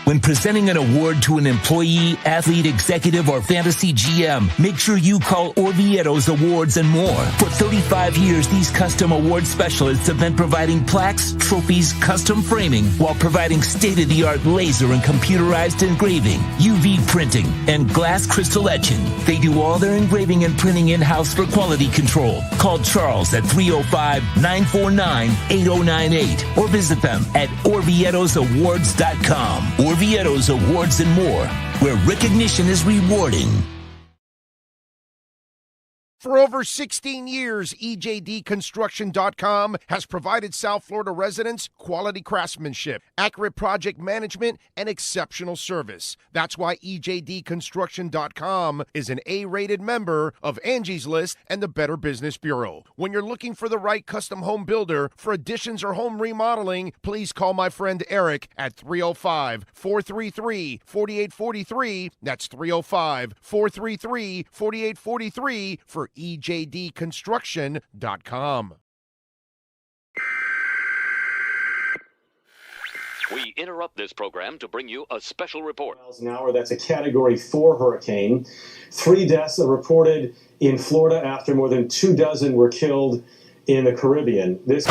When presenting an award to an employee, athlete, executive, or fantasy GM, make sure you call Orvieto's Awards and More. For 35 years, these custom award specialists have been providing plaques, trophies, custom framing, while providing state-of-the-art laser and computerized engraving, UV printing, and glass crystal etching. They do all their engraving and printing in-house for quality control. Call Charles at 305-949-8098 or visit them at orvietosawards.com. Orvieto's Awards and More, where recognition is rewarding. For over 16 years, EJDconstruction.com has provided South Florida residents quality craftsmanship, accurate project management, and exceptional service. That's why EJDconstruction.com is an A-rated member of Angie's List and the Better Business Bureau. When you're looking for the right custom home builder for additions or home remodeling, please call my friend Eric at 305-433-4843. That's 305-433-4843 for EJDconstruction.com. We interrupt this program to bring you a special report. Miles an hour, that's a Category 4 hurricane. 3 deaths are reported in Florida after more than 24 were killed in the Caribbean. This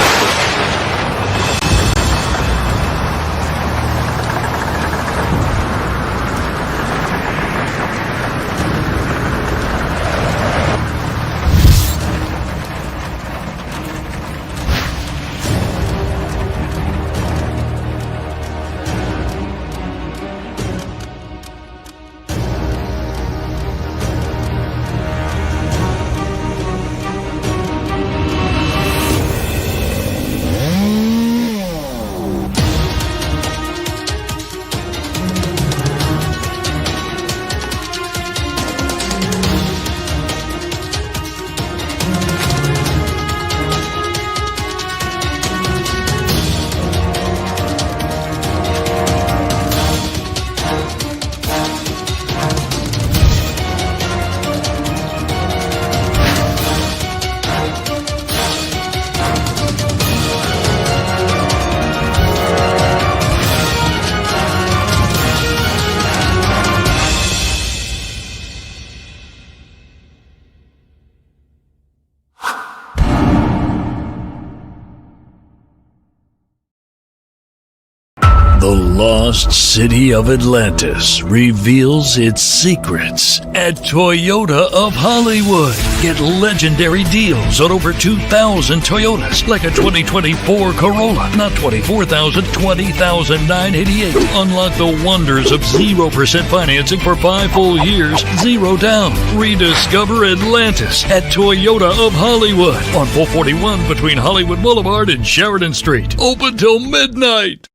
The lost city of Atlantis reveals its secrets at Toyota of Hollywood. Get legendary deals on over 2,000 Toyotas, like a 2024 Corolla. Not $24,000, $20,988. Unlock the wonders of 0% financing for 5 full years, 0 down. Rediscover Atlantis at Toyota of Hollywood on 441 between Hollywood Boulevard and Sheridan Street. Open till midnight.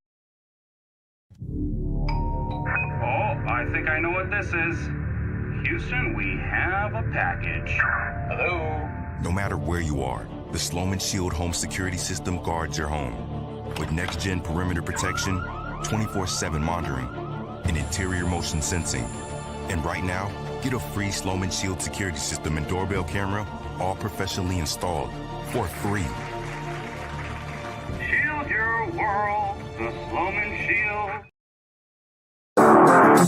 I think I know what this is. Houston, we have a package. Hello? No matter where you are, the Sloman Shield home security system guards your home. With next-gen perimeter protection, 24/7 monitoring, and interior motion sensing. And right now, get a free Sloman Shield security system and doorbell camera, all professionally installed, for free. Shield your world, the Sloman Shield.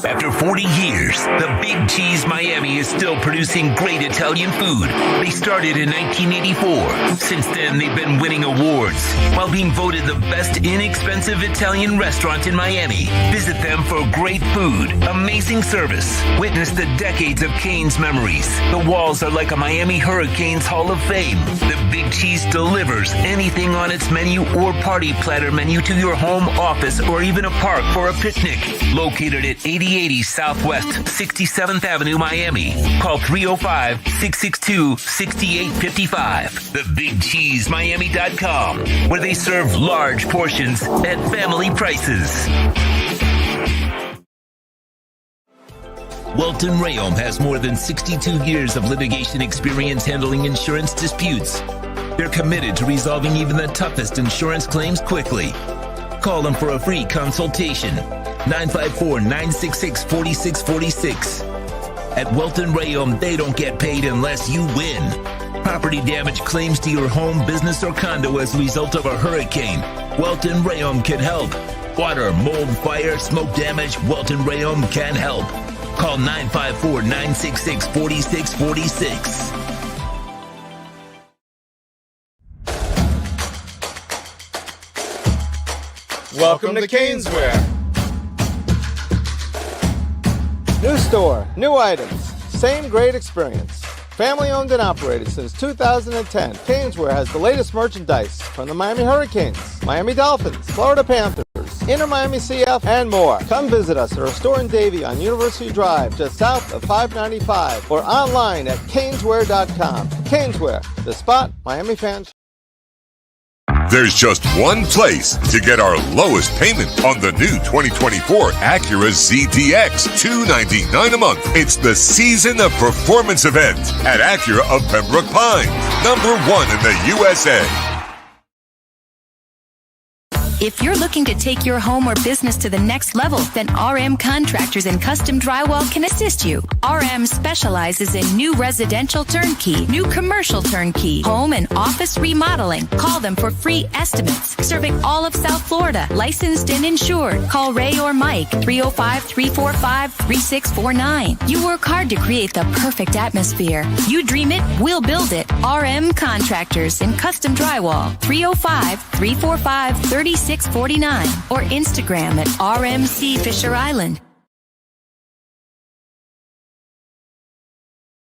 After 40 years, the Big Cheese Miami is still producing great Italian food. They started in 1984. Since then, they've been winning awards while being voted the best inexpensive Italian restaurant in Miami. Visit them for great food, amazing service. Witness the decades of Cane's memories. The walls are like a Miami Hurricanes Hall of Fame. The Big Cheese delivers anything on its menu or party platter menu to your home, office, or even a park for a picnic. Located at 8080 Southwest 67th Avenue, Miami. Call 305-662-6855. TheBigCheeseMiami.com, where they serve large portions at family prices. Welton Rayom has more than 62 years of litigation experience handling insurance disputes. They're committed to resolving even the toughest insurance claims quickly. Call them for a free consultation. 954-966-4646. At Welton Rayom, they don't get paid unless you win. Property damage claims to your home, business, or condo as a result of a hurricane. Welton Rayom can help. Water, mold, fire, smoke damage, Welton Rayom can help. Call 954-966-4646. Welcome to Caneswear. New store, new items, same great experience. Family owned and operated since 2010, Caneswear has the latest merchandise from the Miami Hurricanes, Miami Dolphins, Florida Panthers, Inter Miami CF, and more. Come visit us at our store in Davie on University Drive, just south of 595, or online at caneswear.com. Caneswear, the spot Miami fans. There's just one place to get our lowest payment on the new 2024 Acura ZDX, $299 a month. It's the Season of Performance event at Acura of Pembroke Pines, #1 in the USA. If you're looking to take your home or business to the next level, then RM Contractors and Custom Drywall can assist you. RM specializes in new residential turnkey, new commercial turnkey, home and office remodeling. Call them for free estimates. Serving all of South Florida, licensed and insured. Call Ray or Mike, 305-345-3649. You work hard to create the perfect atmosphere. You dream it, we'll build it. RM Contractors and Custom Drywall, 305-345-3649. or Instagram at RMC Fisher Island.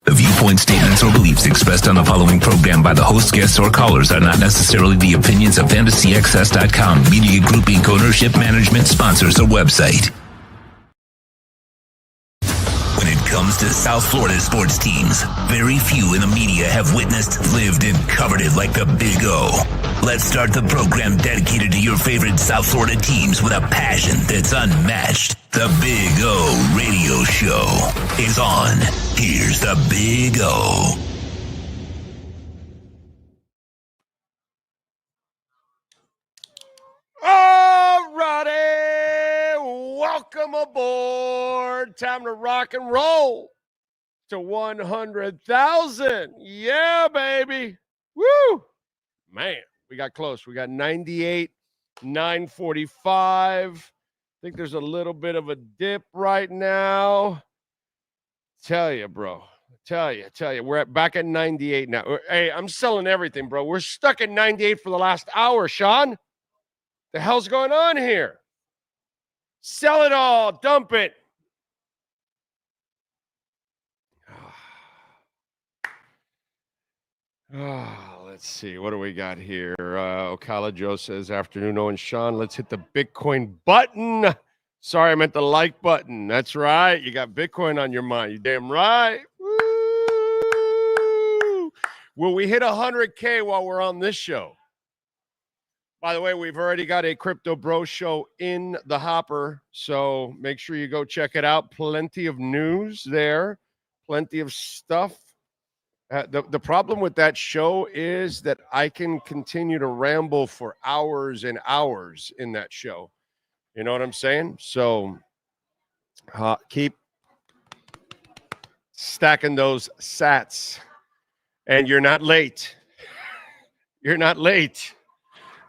The viewpoints, statements, or beliefs expressed on the following program by the host, guests, or callers are not necessarily the opinions of FantasyAccess.com, Media Group Inc. ownership, management, sponsors, or website. When it comes to South Florida sports teams, very few in the media have witnessed, lived, and covered it like the Big O. Let's start the program dedicated to your favorite South Florida teams with a passion that's unmatched. The Big O Radio Show is on. Here's the Big O. All righty. Welcome aboard. Time to rock and roll to 100,000. Yeah, baby. Woo. Man. We got close. We got 98, 945. I think there's a little bit of a dip right now. Tell you, bro. Tell you. We're back at 98 now. Hey, I'm selling everything, bro. We're stuck at 98 for the last hour, Sean. The hell's going on here? Sell it all. Dump it. Let's see. What do we got here? Ocala Joe says, afternoon, Owen Sean. Let's hit the Bitcoin button. Sorry, I meant the like button. That's right. You got Bitcoin on your mind. You damn right. Woo! Will we hit 100K while we're on this show? By the way, we've already got a Crypto Bro show in the hopper, so make sure you go check it out. Plenty of news there. Plenty of stuff. The problem with that show is that I can continue to ramble for hours and hours in that show. You know what I'm saying? So keep stacking those sats. And you're not late. You're not late.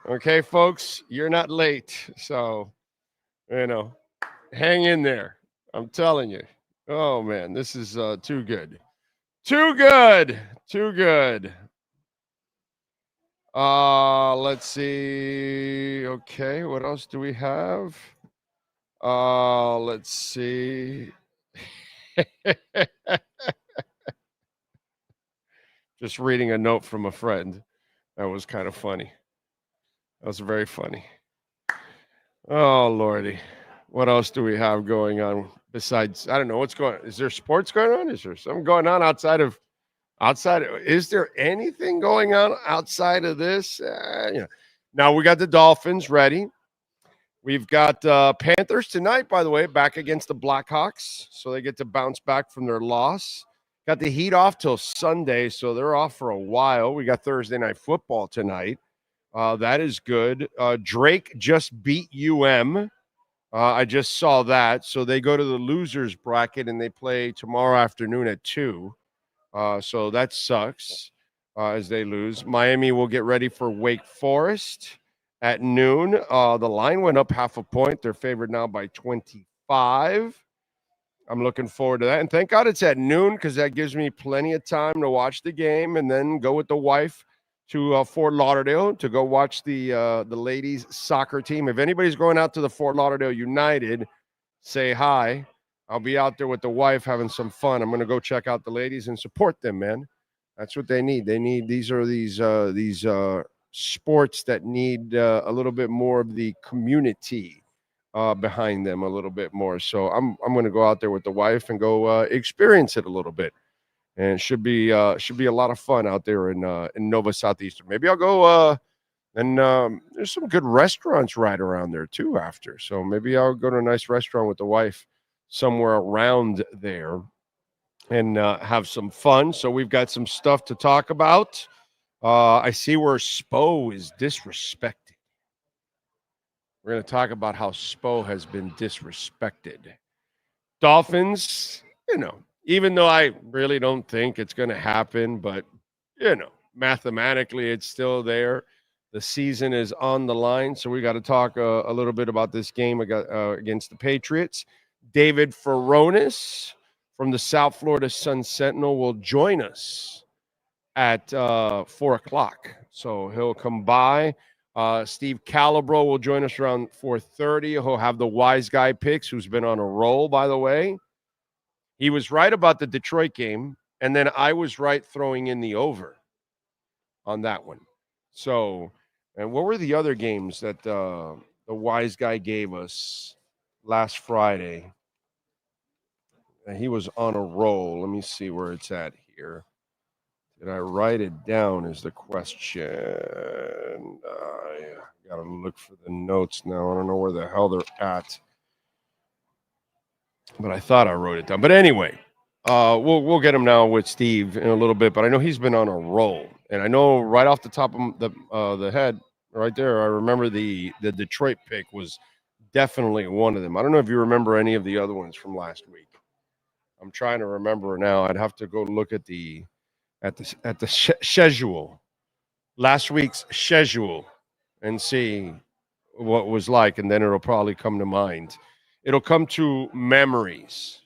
Okay, folks? You're not late. So, hang in there. I'm telling you. Oh, man, this is too good. Too good. Let's see. Okay, what else do we have? Let's see. Just reading a note from a friend. That was kind of funny. That was very funny. Oh, Lordy. What else do we have going on besides, I don't know what's going on. Is there sports going on? Is there something going on outside of, is there anything going on outside of this? Now we got the Dolphins ready. We've got Panthers tonight, by the way, back against the Blackhawks. So they get to bounce back from their loss. Got the Heat off till Sunday, so they're off for a while. We got Thursday Night Football tonight. That is good. Drake just beat UM. I just saw that. So they go to the losers bracket, and they play tomorrow afternoon at 2. So that sucks as they lose. Miami will get ready for Wake Forest at noon. The line went up half a point. They're favored now by 25. I'm looking forward to that. And thank God it's at noon because that gives me plenty of time to watch the game and then go with the wife to Fort Lauderdale to go watch the ladies soccer team. If anybody's going out to the Fort Lauderdale United, say hi. I'll be out there with the wife having some fun. I'm going to go check out the ladies and support them, man. That's what they need. These sports that need a little bit more of the community behind them a little bit more. So I'm going to go out there with the wife and go experience it a little bit. And it should be a lot of fun out there in Nova Southeastern. Maybe I'll go and there's some good restaurants right around there too after. So maybe I'll go to a nice restaurant with the wife somewhere around there and have some fun. So we've got some stuff to talk about. I see where Spo is disrespected. We're going to talk about how Spo has been disrespected. Dolphins, even though I really don't think it's going to happen, but, mathematically it's still there. The season is on the line, so we got to talk a little bit about this game against the Patriots. David Furones from the South Florida Sun Sentinel will join us at 4 o'clock. So he'll come by. Steve Calabro will join us around 4:30. He'll have the Wise Guy Picks, who's been on a roll, by the way. He was right about the Detroit game, and then I was right throwing in the over on that one. So, and what were the other games that the Wise Guy gave us last Friday? And he was on a roll. Let me see where it's at here. Did I write it down is the question. I got to look for the notes now. I don't know where the hell they're at. But I thought I wrote it down. But anyway, we'll get him now with Steve in a little bit. But I know he's been on a roll. And I know right off the top of the head, right there, I remember the Detroit pick was definitely one of them. I don't know if you remember any of the other ones from last week. I'm trying to remember now. I'd have to go look at the schedule, last week's schedule, and see what it was like, and then it'll probably come to mind. It'll come to memories.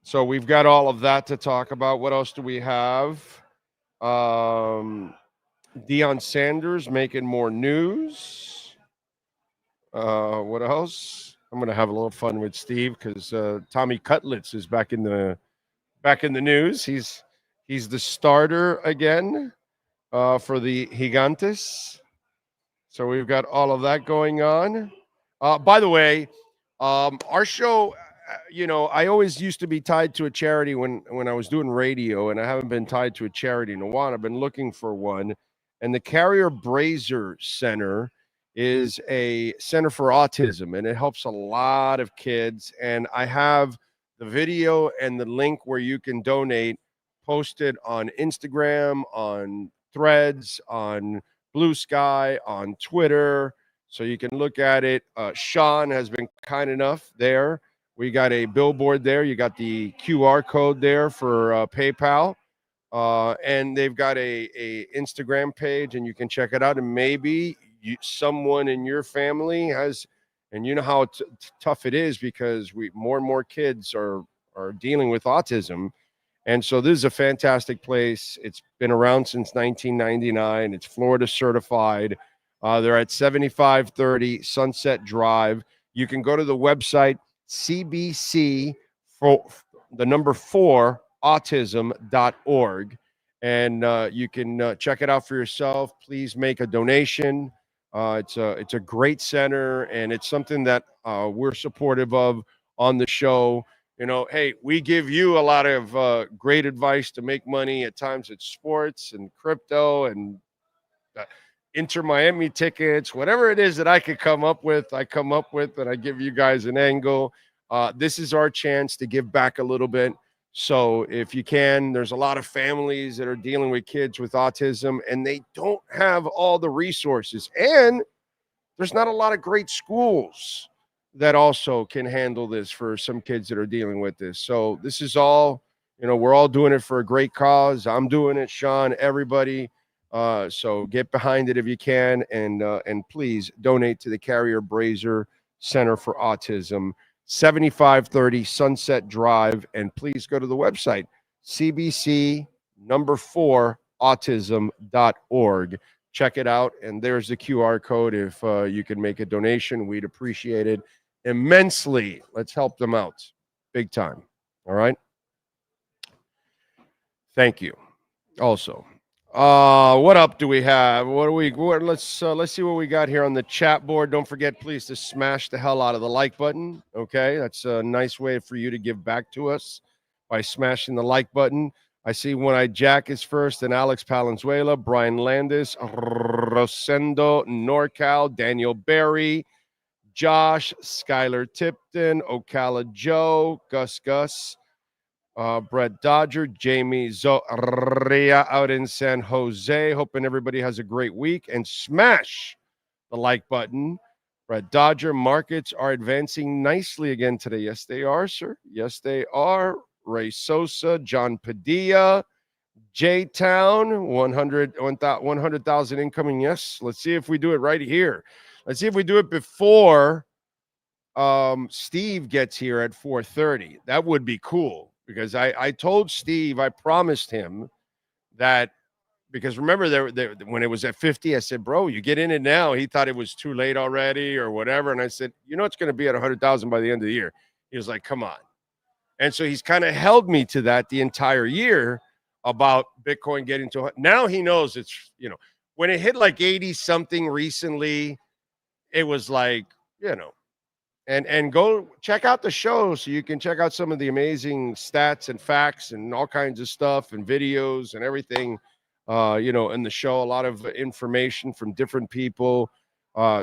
So we've got all of that to talk about. What else do we have? Deion Sanders making more news. What else? I'm going to have a little fun with Steve because Tommy Cutlets is back in the news. He's the starter again for the Gigantes. So we've got all of that going on. By the way, our show, I always used to be tied to a charity when I was doing radio, and I haven't been tied to a charity in a while. I've been looking for one. And the Carrier Brazier Center is a center for autism, and it helps a lot of kids. And I have the video and the link where you can donate posted on Instagram, on Threads, on Blue Sky, on Twitter, so you can look at it. Sean has been kind enough there. We got a billboard there. You got the QR code there for PayPal. And they've got a Instagram page, and you can check it out. And maybe someone in your family has, and you know how tough it is because more and more kids are dealing with autism. And so this is a fantastic place. It's been around since 1999. It's Florida certified. They're at 7530 Sunset Drive. You can go to the website, CBC, the number 4, autism.org. And you can check it out for yourself. Please make a donation. It's a great center, and it's something that we're supportive of on the show. Hey, we give you a lot of great advice to make money. At times it's sports and crypto and Inter Miami tickets, whatever it is that I could come up with, and I give you guys an angle. This is our chance to give back a little bit. So if you can, there's a lot of families that are dealing with kids with autism, and they don't have all the resources. And there's not a lot of great schools that also can handle this for some kids that are dealing with this. So this is all, we're all doing it for a great cause. I'm doing it, Sean, everybody. So get behind it if you can, and please donate to the Carrier Brazier Center for Autism, 7530 Sunset Drive, and please go to the website, cbc4autism.org. Check it out, and there's the QR code. If you can make a donation, we'd appreciate it immensely. Let's help them out big time. All right? Thank you. Also, what up do we have? Let's see what we got here on the chat board. Don't forget, please, to smash the hell out of the like button. Okay, that's a nice way for you to give back to us by smashing the like button. I see One-Eyed Jack is first, and Alex Palenzuela, Brian Landis, Rosendo NorCal, Daniel Berry, Josh, Skylar Tipton, Ocala Joe, Gus, Brett Dodger, Jamie Zoria out in San Jose. Hoping everybody has a great week, and smash the like button. Brett Dodger, markets are advancing nicely again today. Yes, they are, sir. Yes, they are. Ray Sosa, John Padilla, J-Town, 100,000 incoming. Yes, let's see if we do it right here. Let's see if we do it before Steve gets here at 4:30. That would be cool, because I told Steve, I promised him that, because remember, when it was at 50, I said, bro, you get in it now. He thought it was too late already or whatever. And I said, it's going to be at 100,000 by the end of the year. He was like, come on. And so he's kind of held me to that the entire year about Bitcoin getting to, now he knows it's, when it hit like 80 something recently, it was like, and go check out the show so you can check out some of the amazing stats and facts and all kinds of stuff and videos and everything, in the show, a lot of information from different people.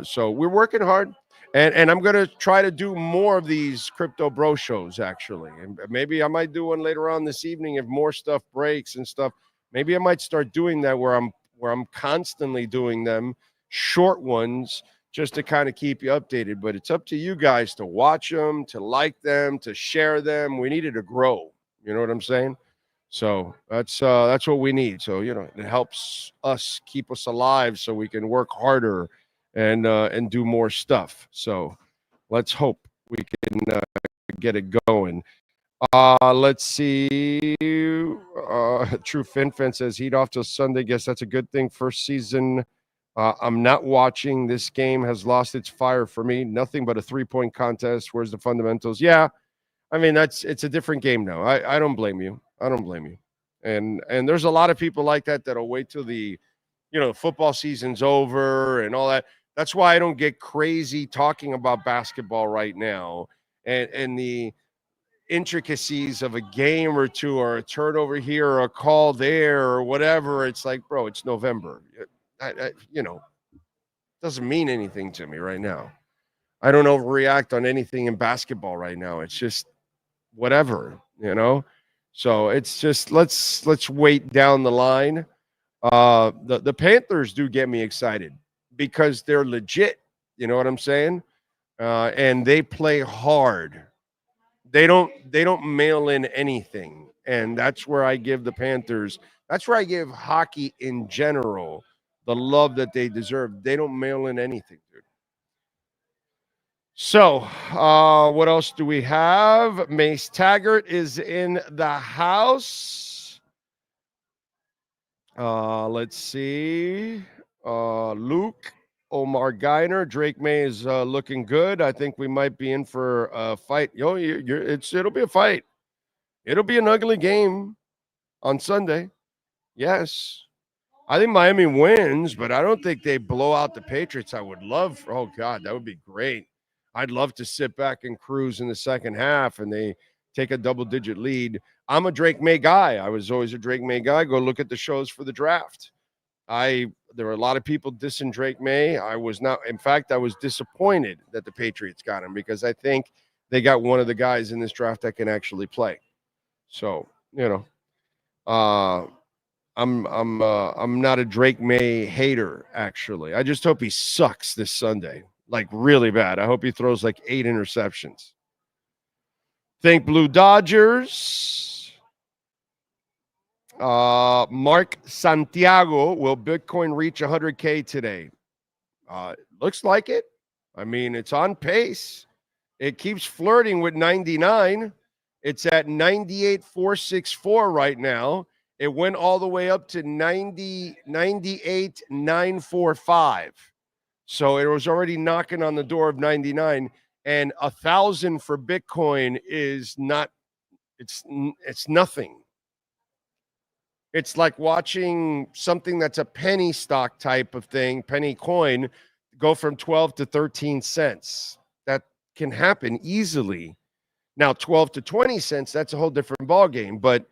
So we're working hard. And I'm going to try to do more of these Crypto Bro shows, actually. And maybe I might do one later on this evening if more stuff breaks and stuff. Maybe I might start doing that where I'm constantly doing them, short ones, just to kind of keep you updated. But it's up to you guys to watch them, to like them, to share them. We need it to grow. You know what I'm saying? So that's what we need. So, it helps us keep us alive so we can work harder and do more stuff. So let's hope we can get it going. Let's see. True FinFan says heat off till Sunday. Guess that's a good thing. First season. I'm not watching. This game has lost its fire for me. Nothing but a 3-point contest. Where's the fundamentals? Yeah. I mean, it's a different game now. I don't blame you. I don't blame you. And there's a lot of people like that that'll wait till the, football season's over and all that. That's why I don't get crazy talking about basketball right now and the intricacies of a game or two or a turnover here or a call there or whatever. It's like, bro, it's November. Doesn't mean anything to me right now. I don't overreact on anything in basketball right now. It's just whatever, So it's just let's wait down the line. The Panthers do get me excited because they're legit. You know what I'm saying? And they play hard. They don't mail in anything. And that's where I give the Panthers, that's where I give hockey in general the love that they deserve. They don't mail in anything, dude. So, what else do we have? Mace Taggart is in the house. Let's see. Luke, Omar Geiner, Drake May is looking good. I think we might be in for a fight. It'll be a fight. It'll be an ugly game on Sunday. Yes. I think Miami wins, but I don't think they blow out the Patriots. I would love, oh God, that would be great. I'd love to sit back and cruise in the second half and they take a double-digit lead. I'm a Drake May guy. I was always a Drake May guy. Go look at the shows for the draft. There were a lot of people dissing Drake May. I was not. In fact, I was disappointed that the Patriots got him because I think they got one of the guys in this draft that can actually play. So, I'm not a Drake May hater, actually. I just hope he sucks this Sunday. Like really bad. I hope he throws like 8 interceptions. Think Blue Dodgers. Mark Santiago, will Bitcoin reach 100K today? Looks like it. I mean, it's on pace. It keeps flirting with 99. It's at 98,464 right now. It went all the way up to 98,945. So it was already knocking on the door of 99, and 1,000 for Bitcoin is not. It's nothing. It's like watching something that's a penny stock type of thing, penny coin, go from 12 to 13 cents. That can happen easily. Now, 12 to 20 cents, that's a whole different ballgame. But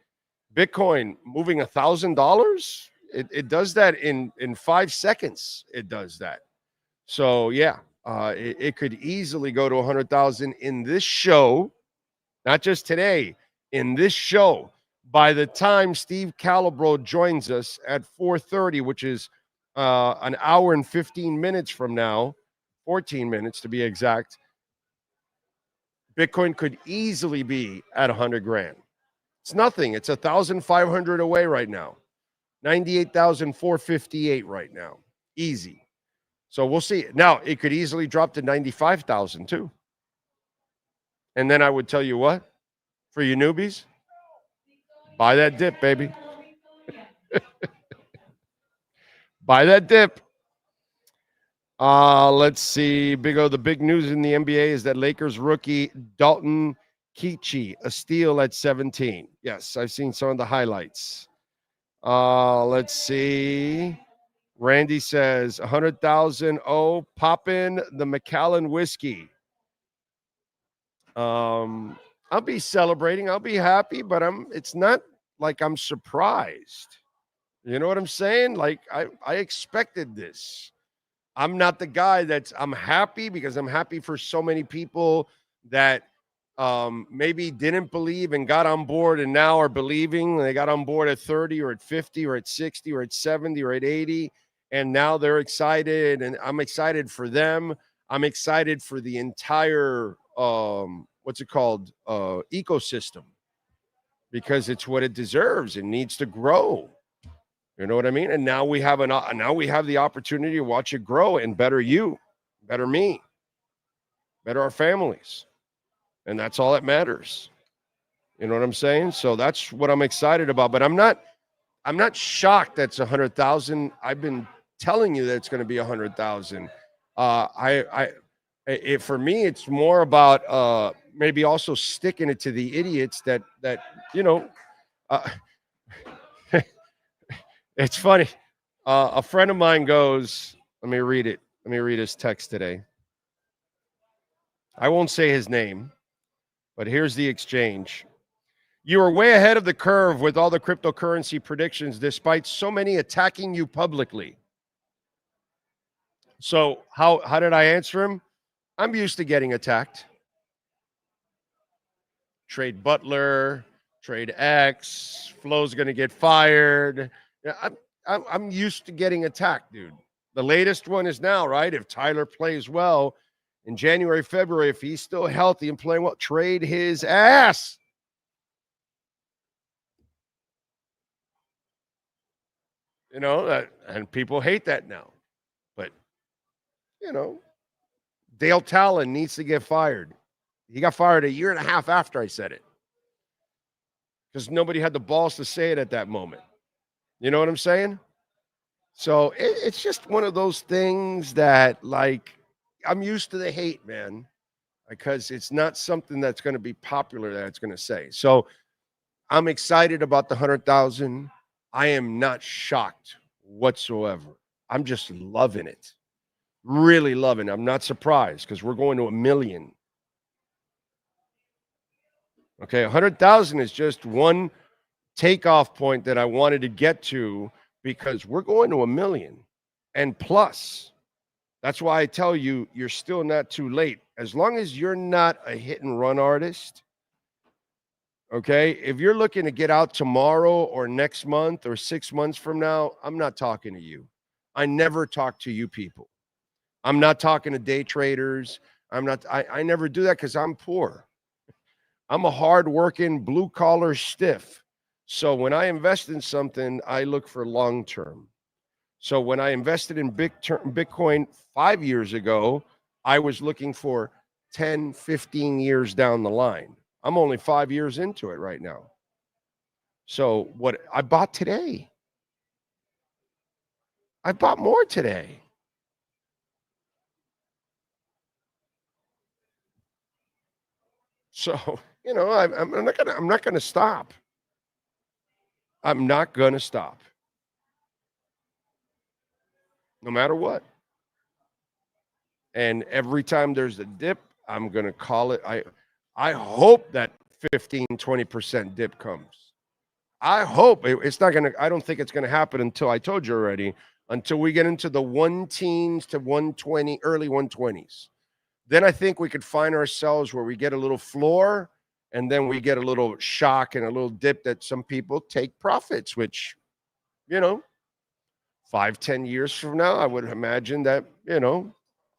Bitcoin moving $1,000, it does that in 5 seconds. It does that. So, yeah, it could easily go to 100,000 in this show, not just today, in this show. By the time Steve Calabro joins us at 4:30, which is an hour and 15 minutes from now, 14 minutes to be exact, Bitcoin could easily be at 100 grand. It's nothing. It's 1,500 away right now. 98,458 right now. Easy. So we'll see. Now, it could easily drop to 95,000 too. And then I would tell you what, for you newbies, buy that dip, baby. Buy that dip. Let's see. Big O, the big news in the NBA is that Lakers rookie Dalton Keechee, a steal at 17. Yes, I've seen some of the highlights. Let's see. Randy says 100,000. Oh, poppin' the Macallan whiskey. I'll be celebrating. I'll be happy, but it's not like I'm surprised. You know what I'm saying? Like I expected this. I'm not the guy I'm happy because I'm happy for so many people that maybe didn't believe and got on board and now are believing. They got on board at 30 or at 50 or at 60 or at 70 or at 80. And now they're excited, and I'm excited for them. I'm excited for the entire, ecosystem, because it's what it deserves. It needs to grow. You know what I mean? And now we have the opportunity to watch it grow and better you, better me, better our families. And that's all that matters. You know what I'm saying? So that's what I'm excited about. But I'm not shocked that's 100,000. I've been telling you that it's going to be 100,000. For me, it's more about maybe also sticking it to the idiots that it's funny. A friend of mine goes, let me read it. Let me read his text today. I won't say his name, but here's the exchange. You are way ahead of the curve with all the cryptocurrency predictions, despite so many attacking you publicly. So how did I answer him? I'm used to getting attacked. Trade Butler, trade X, Flo's going to get fired. I'm used to getting attacked, dude. The latest one is now, right? If Tyler plays well in January, February, if he's still healthy and playing well, trade his ass. You know, and people hate that now. But, Dale Talon needs to get fired. He got fired 1.5 years after I said it, because nobody had the balls to say it at that moment. You know what I'm saying? So it's just one of those things that, like, I'm used to the hate, man, because it's not something that's going to be popular that it's going to say. So I'm excited about the 100,000. I am not shocked whatsoever. I'm just loving it. Really loving it. I'm not surprised because we're going to 1 million. Okay, 100,000 is just one takeoff point that I wanted to get to, because we're going to 1 million and plus. That's why I tell you, you're still not too late. As long as you're not a hit and run artist, okay? If you're looking to get out tomorrow or next month or 6 months from now, I'm not talking to you. I never talk to you people. I'm not talking to day traders. I never do that because I'm poor. I'm a hardworking blue collar stiff. So when I invest in something, I look for long term. So when I invested in Bitcoin 5 years ago, I was looking for 10, 15 years down the line. I'm only 5 years into it right now. So what I bought today, I bought more today. So, I'm not gonna stop. I'm not gonna stop. No matter what. And every time there's a dip, I'm gonna call it. I hope that 15, 20% dip comes. I hope it's not gonna. I don't think it's gonna happen until I told you already. Until we get into the 1 teens to 120, early 120s. Then I think we could find ourselves where we get a little floor, and then we get a little shock and a little dip that some people take profits. Which, 5, 10 years from now, I would imagine that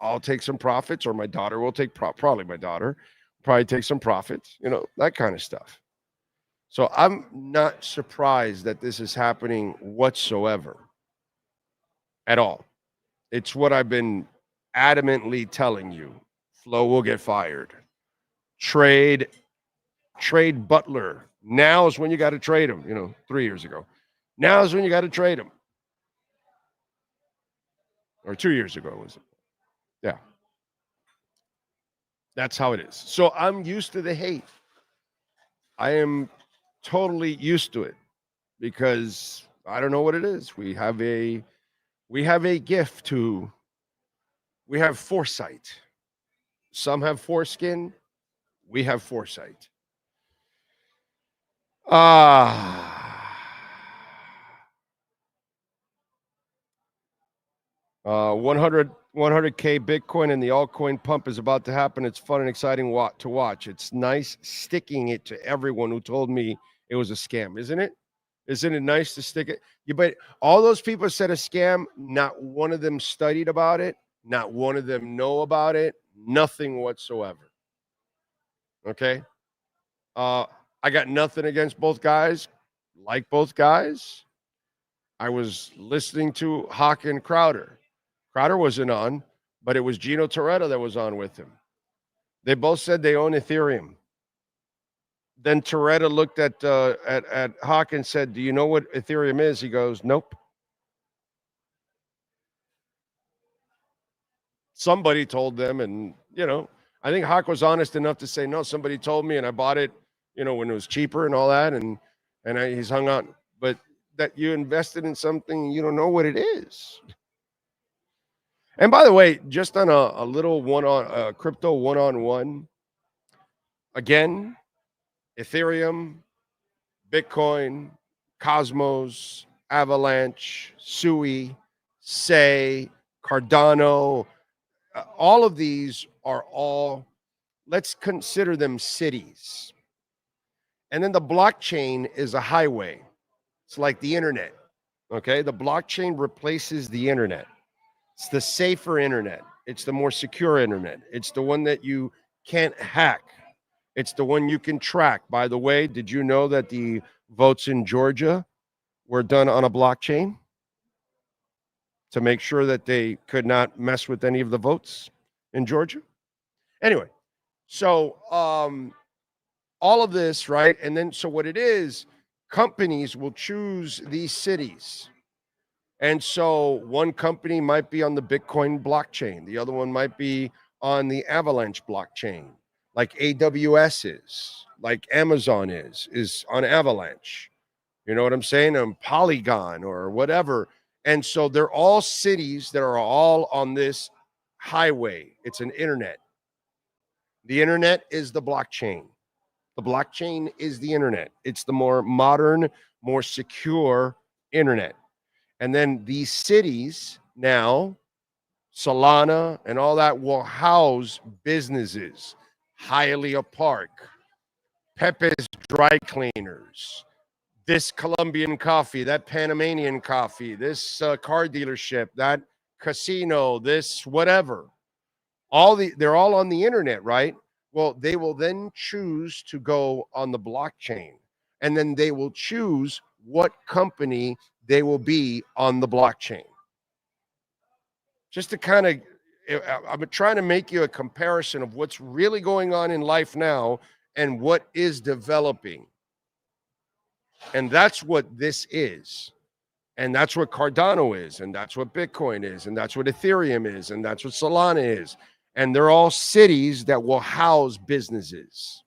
I'll take some profits, or my daughter will take probably my daughter probably take some profits. That kind of stuff. So I'm not surprised that this is happening whatsoever at all. It's what I've been adamantly telling you. Flo will get fired. Trade Butler. Now is when you got to trade him, 3 years ago. Now is when you got to trade him. Or 2 years ago, was it? Yeah. That's how it is. So I'm used to the hate. I am totally used to it because I don't know what it is. We have a gift to, we have foresight. Some have foreskin. We have foresight. 100K Bitcoin and the altcoin pump is about to happen. It's fun and exciting to watch. It's nice sticking it to everyone who told me it was a scam, isn't it? Isn't it nice to stick it? But all those people said a scam, not one of them studied about it. Not one of them know about it. Nothing whatsoever. Okay? I got nothing against both guys. Like both guys. I was listening to Hawk and Crowder. Crowder wasn't on, but it was Gino Toretta that was on with him. They both said they own Ethereum. Then Toretta looked at Hawk and said, "Do you know what Ethereum is?" He goes, "Nope." Somebody told them, and I think Hawk was honest enough to say, "No, somebody told me, and I bought it, when it was cheaper and all that." And he's hung on, but that you invested in something you don't know what it is. And by the way, just on a little crypto one-on-one, again, Ethereum, Bitcoin, Cosmos, Avalanche, Sui, Say, Cardano, all of these are let's consider them cities. And then the blockchain is a highway. It's like the internet, okay? The blockchain replaces the internet. It's the safer internet. It's the more secure internet. It's the one that you can't hack. It's the one you can track. By the way, did you know that the votes in Georgia were done on a blockchain to make sure that they could not mess with any of the votes in Georgia? Anyway, so all of this, right? And then so what it is, companies will choose these cities. And so one company might be on the Bitcoin blockchain. The other one might be on the Avalanche blockchain, like AWS is, like Amazon is on Avalanche. You know what I'm saying? Polygon or whatever. And so they're all cities that are all on this highway. It's an internet. The internet is the blockchain. The blockchain is the internet. It's the more modern, more secure internet. And then these cities now, Solana and all that, will house businesses. Hialeah Park, Pepe's Dry Cleaners, this Colombian coffee, that Panamanian coffee, this car dealership, that casino, this whatever. They're all on the internet, right? Well, they will then choose to go on the blockchain. and then they will choose what company they will be on the blockchain. Just to kind of, I'm trying to make you a comparison of what's really going on in life now and what is developing. And that's what this is. And that's what Cardano is. And that's what Bitcoin is. And that's what Ethereum is. And that's what Solana is. And they're all cities that will house businesses.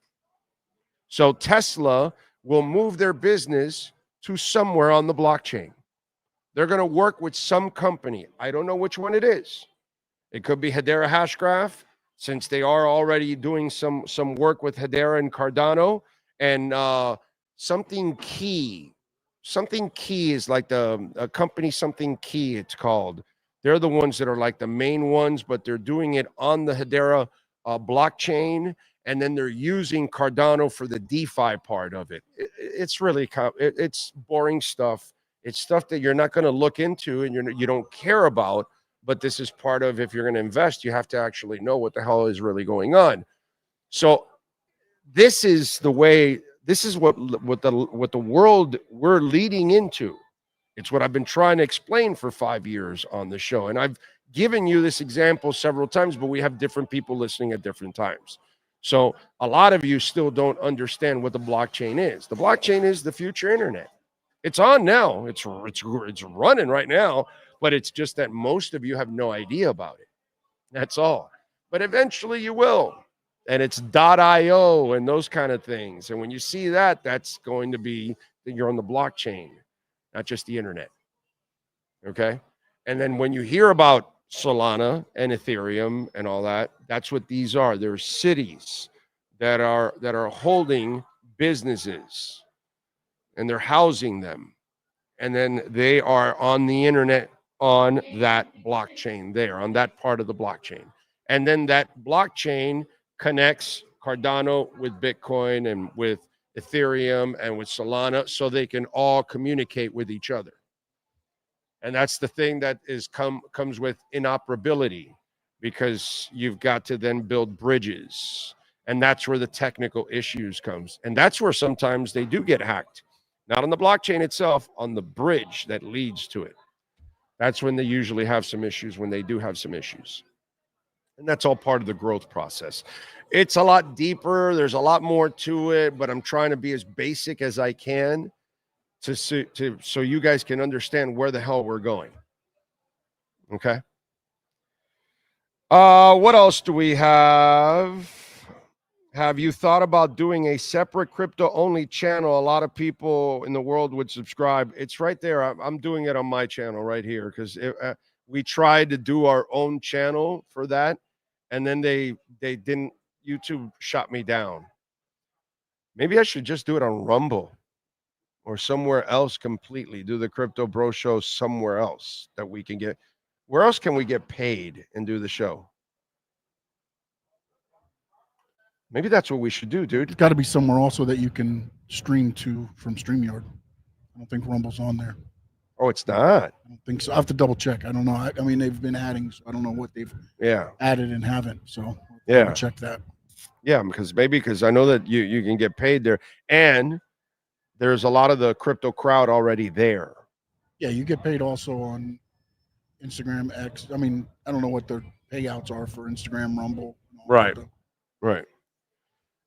So Tesla will move their business to somewhere on the blockchain. They're going to work with some company. I don't know which one it is. It could be Hedera Hashgraph, since they are already doing some work with Hedera and Cardano. And something key is like a company, something key it's called. They're the ones that are like the main ones, but they're doing it on the Hedera blockchain. And then they're using Cardano for the DeFi part of it. It's really, it's boring stuff. It's stuff that you're not going to look into and you don't care about. But this is part of, if you're going to invest, you have to actually know what the hell is really going on. So this is the way, this is what the world we're leading into. It's what I've been trying to explain for 5 years on the show. And I've given you this example several times, but we have different people listening at different times. So a lot of you still don't understand what the blockchain is. The blockchain is the future internet. It's on now. It's running right now, but it's just that most of you have no idea about it. That's all. But eventually you will. And it's .io and those kind of things. And when you see that, that's going to be that you're on the blockchain, not just the internet. Okay? And then when you hear about Solana and Ethereum and all that, that's what these are. They're cities that are holding businesses and they're housing them. And then they are on the internet on that blockchain there, on that part of the blockchain. And then that blockchain connects Cardano with Bitcoin and with Ethereum and with Solana so they can all communicate with each other. And that's the thing that comes with inoperability, because you've got to then build bridges. And that's where the technical issues comes. And that's where sometimes they do get hacked. Not on the blockchain itself, on the bridge that leads to it. That's when they usually have some issues, when they do have some issues. And that's all part of the growth process. It's a lot deeper. There's a lot more to it, but I'm trying to be as basic as I can so you guys can understand where the hell we're going. Okay. What else do we have? Have you thought about doing a separate crypto-only channel? A lot of people in the world would subscribe. It's right there. I'm doing it on my channel right here because we tried to do our own channel for that, and then they didn't. YouTube shot me down. Maybe I should just do it on Rumble or somewhere else completely. Do the Crypto Bro Show somewhere else that we can get. Where else can we get paid and do the show? Maybe that's what we should do, dude. It's got to be somewhere also that you can stream to from StreamYard. I don't think Rumble's on there. Oh, it's not? I don't think so. I have to double check. I don't know. I mean, they've been adding, so I don't know what they've added and haven't. So I'll check that. Yeah, because I know that you can get paid there. And there's a lot of the crypto crowd already there. Yeah, you get paid also on Instagram, X. I mean, I don't know what the payouts are for Instagram, Rumble. Right.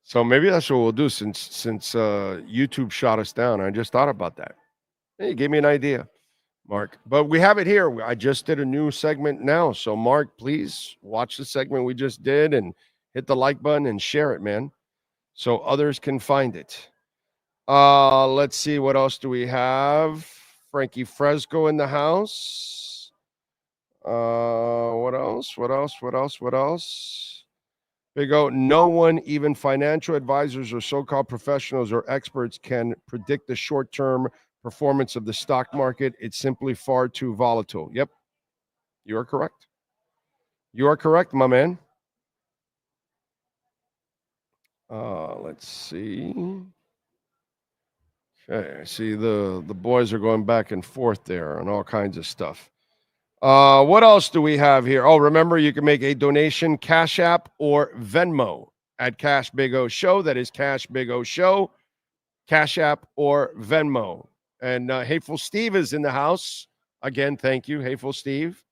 So maybe that's what we'll do since YouTube shot us down. I just thought about that. Hey, you gave me an idea, Mark. But we have it here. I just did a new segment now. So, Mark, please watch the segment we just did and hit the like button and share it, man, so others can find it. Let's see. What else do we have? Frankie Fresco in the house. What else? Big O, no one, even financial advisors or so-called professionals or experts, can predict the short-term performance of the stock market. It's simply far too volatile. Yep, you are correct. You are correct, my man. Let's see. Okay, I see the boys are going back and forth there on all kinds of stuff. What else do we have here? Oh, remember, you can make a donation, Cash App or Venmo at Cash Big O Show. That is Cash Big O Show. Cash App, or Venmo. And Hateful Steve is in the house. Again, thank you, Hateful Steve.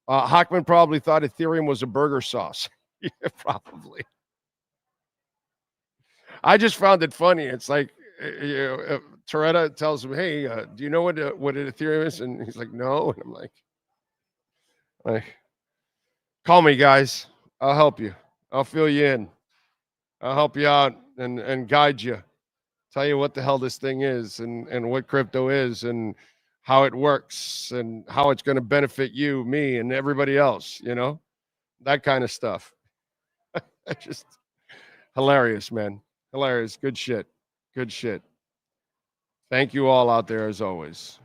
Hockman probably thought Ethereum was a burger sauce. Yeah, probably. I just found it funny. It's like, Toretta tells him, hey, do you know what Ethereum is? And he's like, no. And I'm like, call me, guys. I'll help you. I'll fill you in. I'll help you out and guide you. Tell you what the hell this thing is and what crypto is and how it works and how it's going to benefit you, me, and everybody else, that kind of stuff. Just hilarious, man. Hilarious. Good shit. Good shit. Thank you all out there as always.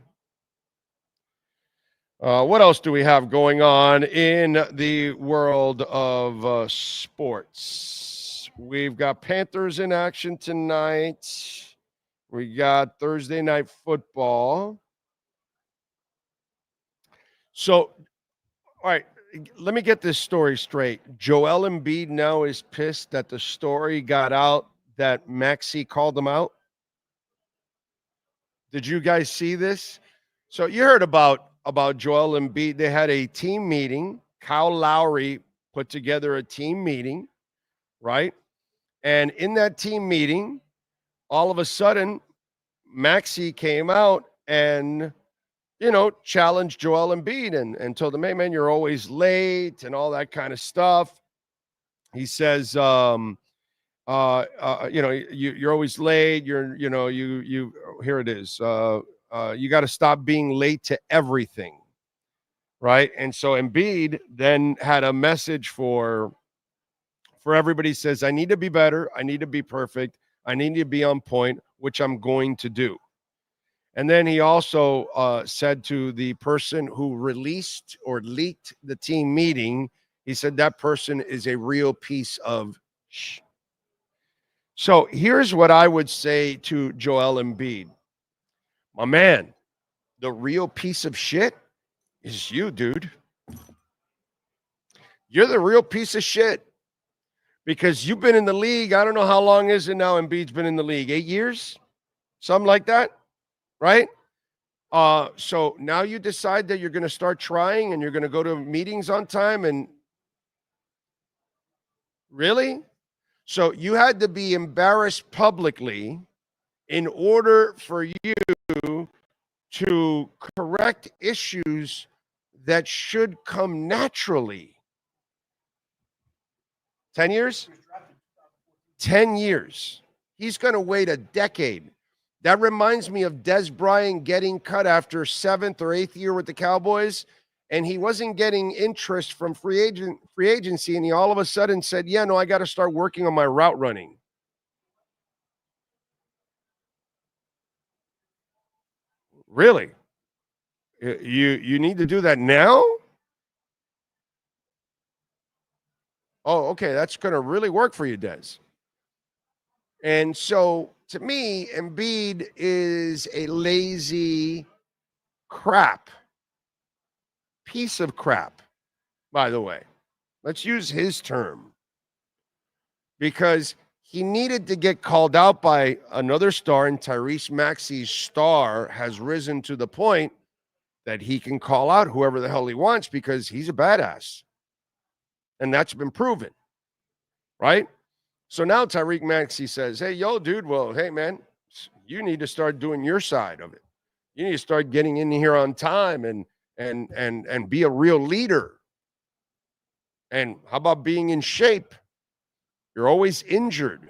What else do we have going on in the world of sports? We've got Panthers in action tonight. We got Thursday night football. So, all right, let me get this story straight. Joel Embiid now is pissed that the story got out that Maxey called him out. Did you guys see this? So you heard about Joel Embiid. They had a team meeting. Kyle Lowry put together a team meeting, right? And in that team meeting, all of a sudden, Maxey came out and, challenged Joel Embiid and told him, hey, man, you're always late and all that kind of stuff. He says, you're always late. Here it is. You got to stop being late to everything, right? And so Embiid then had a message for everybody. Says, I need to be better. I need to be perfect. I need to be on point, which I'm going to do. And then he also said to the person who released or leaked the team meeting, he said that person is a real piece of shit. So here's what I would say to Joel Embiid. My man, the real piece of shit is you, dude. You're the real piece of shit because you've been in the league. I don't know how long is it now Embiid's been in the league, 8 years? Something like that, right? So now you decide that you're going to start trying and you're going to go to meetings on time and really? So you had to be embarrassed publicly in order for you to correct issues that should come naturally. 10 years? 10 years. He's going to wait a decade. That reminds me of Des Bryant getting cut after 7th or 8th year with the Cowboys, and he wasn't getting interest from free agency, and he all of a sudden said, yeah, no, I got to start working on my route running. Really? You need to do that now? Oh, okay, that's going to really work for you, Des. And so, to me, Embiid is a lazy piece of crap, by the way. Let's use his term. Because he needed to get called out by another star, and Tyrese Maxey's star has risen to the point that he can call out whoever the hell he wants because he's a badass. And that's been proven, right? So now Tyrese Maxey says, hey, yo, dude, well, hey, man, you need to start doing your side of it. You need to start getting in here on time and be a real leader. And how about being in shape? You're always injured.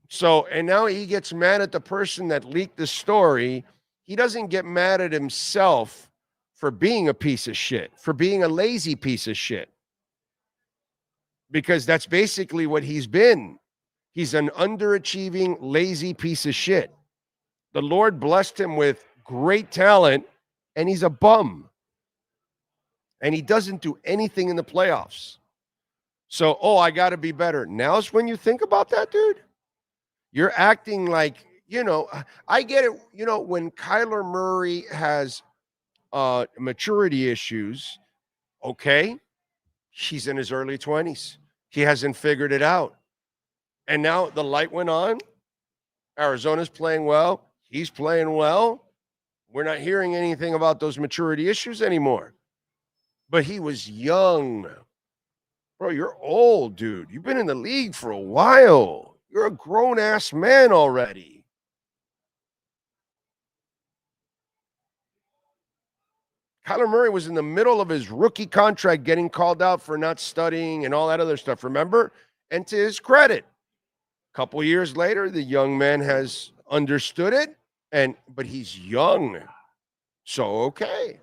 So, and now he gets mad at the person that leaked the story. He doesn't get mad at himself for being a piece of shit, for being a lazy piece of shit. Because that's basically what he's been. He's an underachieving, lazy piece of shit. The Lord blessed him with great talent, and he's a bum. And he doesn't do anything in the playoffs. So, I got to be better. Now's when you think about that, dude. You're acting like, I get it. When Kyler Murray has maturity issues, okay, he's in his early 20s. He hasn't figured it out. And now the light went on, Arizona's playing well. He's playing well. We're not hearing anything about those maturity issues anymore. But he was young. Bro, you're old, dude. You've been in the league for a while. You're a grown-ass man already. Kyler Murray was in the middle of his rookie contract getting called out for not studying and all that other stuff, remember? And to his credit, a couple years later, the young man has understood it, but he's young. So, okay.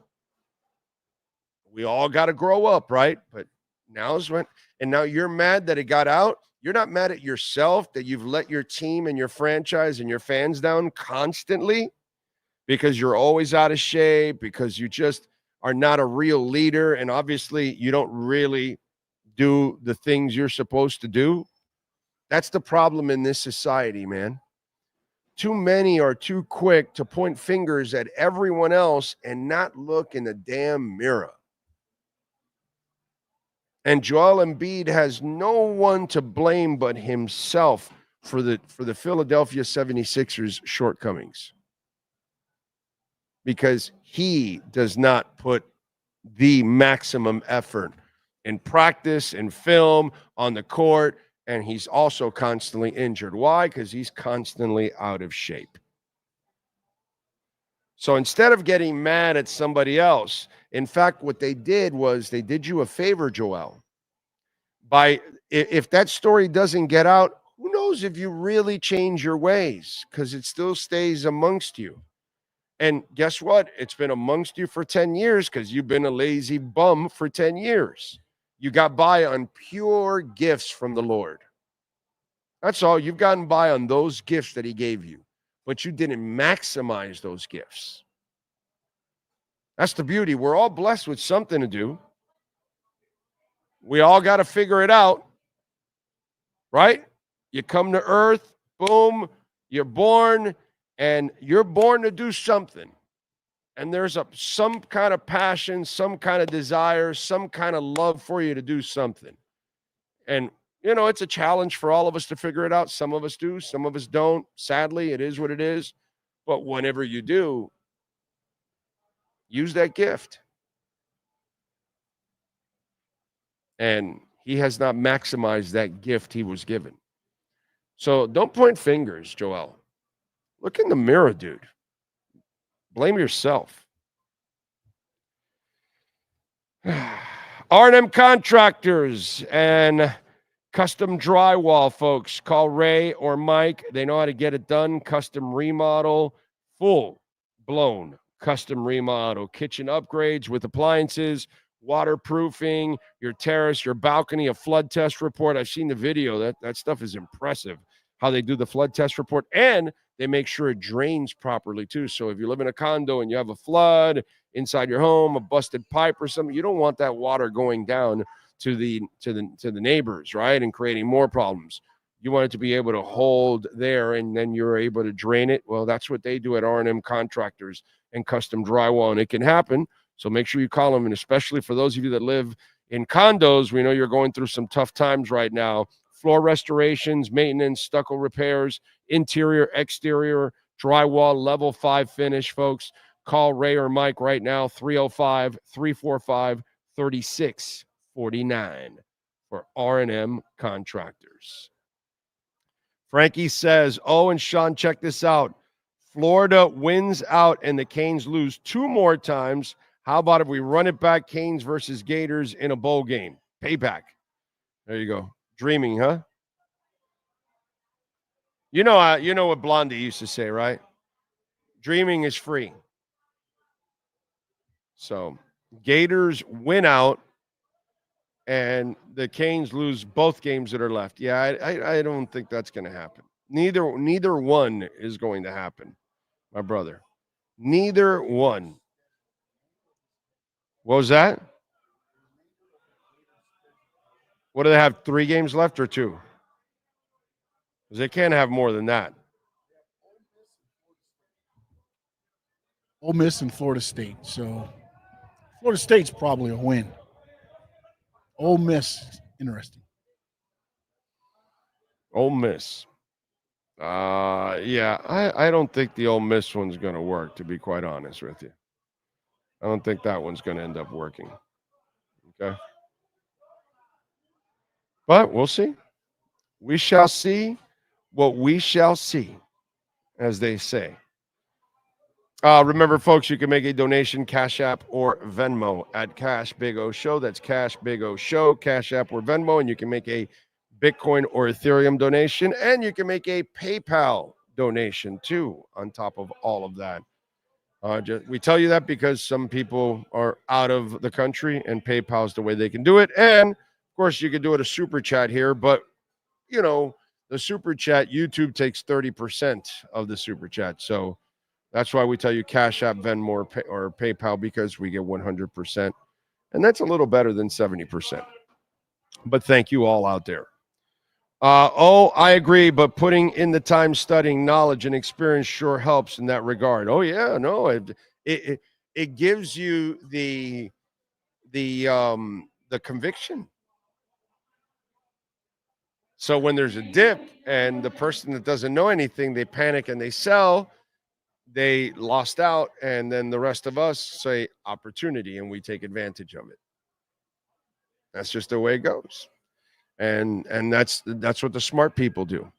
We all got to grow up, right? But now's when, and now you're mad that it got out. You're not mad at yourself that you've let your team and your franchise and your fans down constantly because you're always out of shape, because you just are not a real leader, and obviously you don't really do the things you're supposed to do. That's the problem in this society, man. Too many are too quick to point fingers at everyone else and not look in the damn mirror. And Joel Embiid has no one to blame but himself for the Philadelphia 76ers shortcomings, because he does not put the maximum effort in practice, in film, on the court, and he's also constantly injured. Why? Because he's constantly out of shape. So instead of getting mad at somebody else, in fact, what they did was they did you a favor, Joel. If that story doesn't get out, who knows if you really change your ways, because it still stays amongst you. And guess what? It's been amongst you for 10 years because you've been a lazy bum for 10 years. You got by on pure gifts from the Lord. That's all. You've gotten by on those gifts that he gave you, but you didn't maximize those gifts. That's the beauty. We're all blessed with something to do. We all got to figure it out, right? You come to earth, boom, you're born, and you're born to do something. And there's some kind of passion, some kind of desire, some kind of love for you to do something. And, it's a challenge for all of us to figure it out. Some of us do, some of us don't. Sadly, it is what it is. But whenever you do, use that gift. And he has not maximized that gift he was given. So don't point fingers, Joel. Look in the mirror, dude. Blame yourself. R&M Contractors and custom drywall, folks. Call Ray or Mike. They know how to get it done. Custom remodel, full-blown custom remodel. Kitchen upgrades with appliances, waterproofing, your terrace, your balcony, a flood test report. I've seen the video. That stuff is impressive, how they do the flood test report. And they make sure it drains properly, too. So if you live in a condo and you have a flood inside your home, a busted pipe or something, you don't want that water going down to the neighbors, right, and creating more problems. You want it to be able to hold there, and then you're able to drain it. Well, that's what they do at R&M Contractors and Custom Drywall, and it can happen. So make sure you call them, and especially for those of you that live in condos, we know you're going through some tough times right now. Floor restorations, maintenance, stucco repairs, interior, exterior, drywall, level 5 finish, folks. Call Ray or Mike right now, 305-345-3649 for R&M Contractors. Frankie says, and Sean, check this out. Florida wins out and the Canes lose 2 more times. How about if we run it back, Canes versus Gators in a bowl game? Payback. There you go. Dreaming, huh? You know what Blondie used to say, right? Dreaming is free. So, Gators win out, and the Canes lose both games that are left. Yeah, I don't think that's going to happen. Neither one is going to happen, my brother. Neither one. What was that? What do they have, 3 games left or 2? Because they can't have more than that. Ole Miss and Florida State. So Florida State's probably a win. Ole Miss, interesting. Ole Miss. Yeah, I don't think the Ole Miss one's going to work, to be quite honest with you. I don't think that one's going to end up working. Okay. But we'll see. We shall see what we shall see, as they say. Remember, folks, you can make a donation, Cash App or Venmo at Cash Big O Show. That's Cash Big O Show, Cash App or Venmo. And you can make a Bitcoin or Ethereum donation. And you can make a PayPal donation, too, on top of all of that. We tell you that because some people are out of the country, and PayPal is the way they can do it. And, of course, you can do it a super chat here. But, you know, the super chat, YouTube takes 30% of the super chat. So that's why we tell you Cash App, Venmo, or PayPal, because we get 100%. And that's a little better than 70%. But thank you all out there. I agree, but putting in the time studying knowledge and experience sure helps in that regard. Oh, yeah, no, it gives you the conviction. So when there's a dip and the person that doesn't know anything, they panic and they sell, they lost out, and then the rest of us say opportunity, and we take advantage of it. That's just the way it goes. And that's what the smart people do.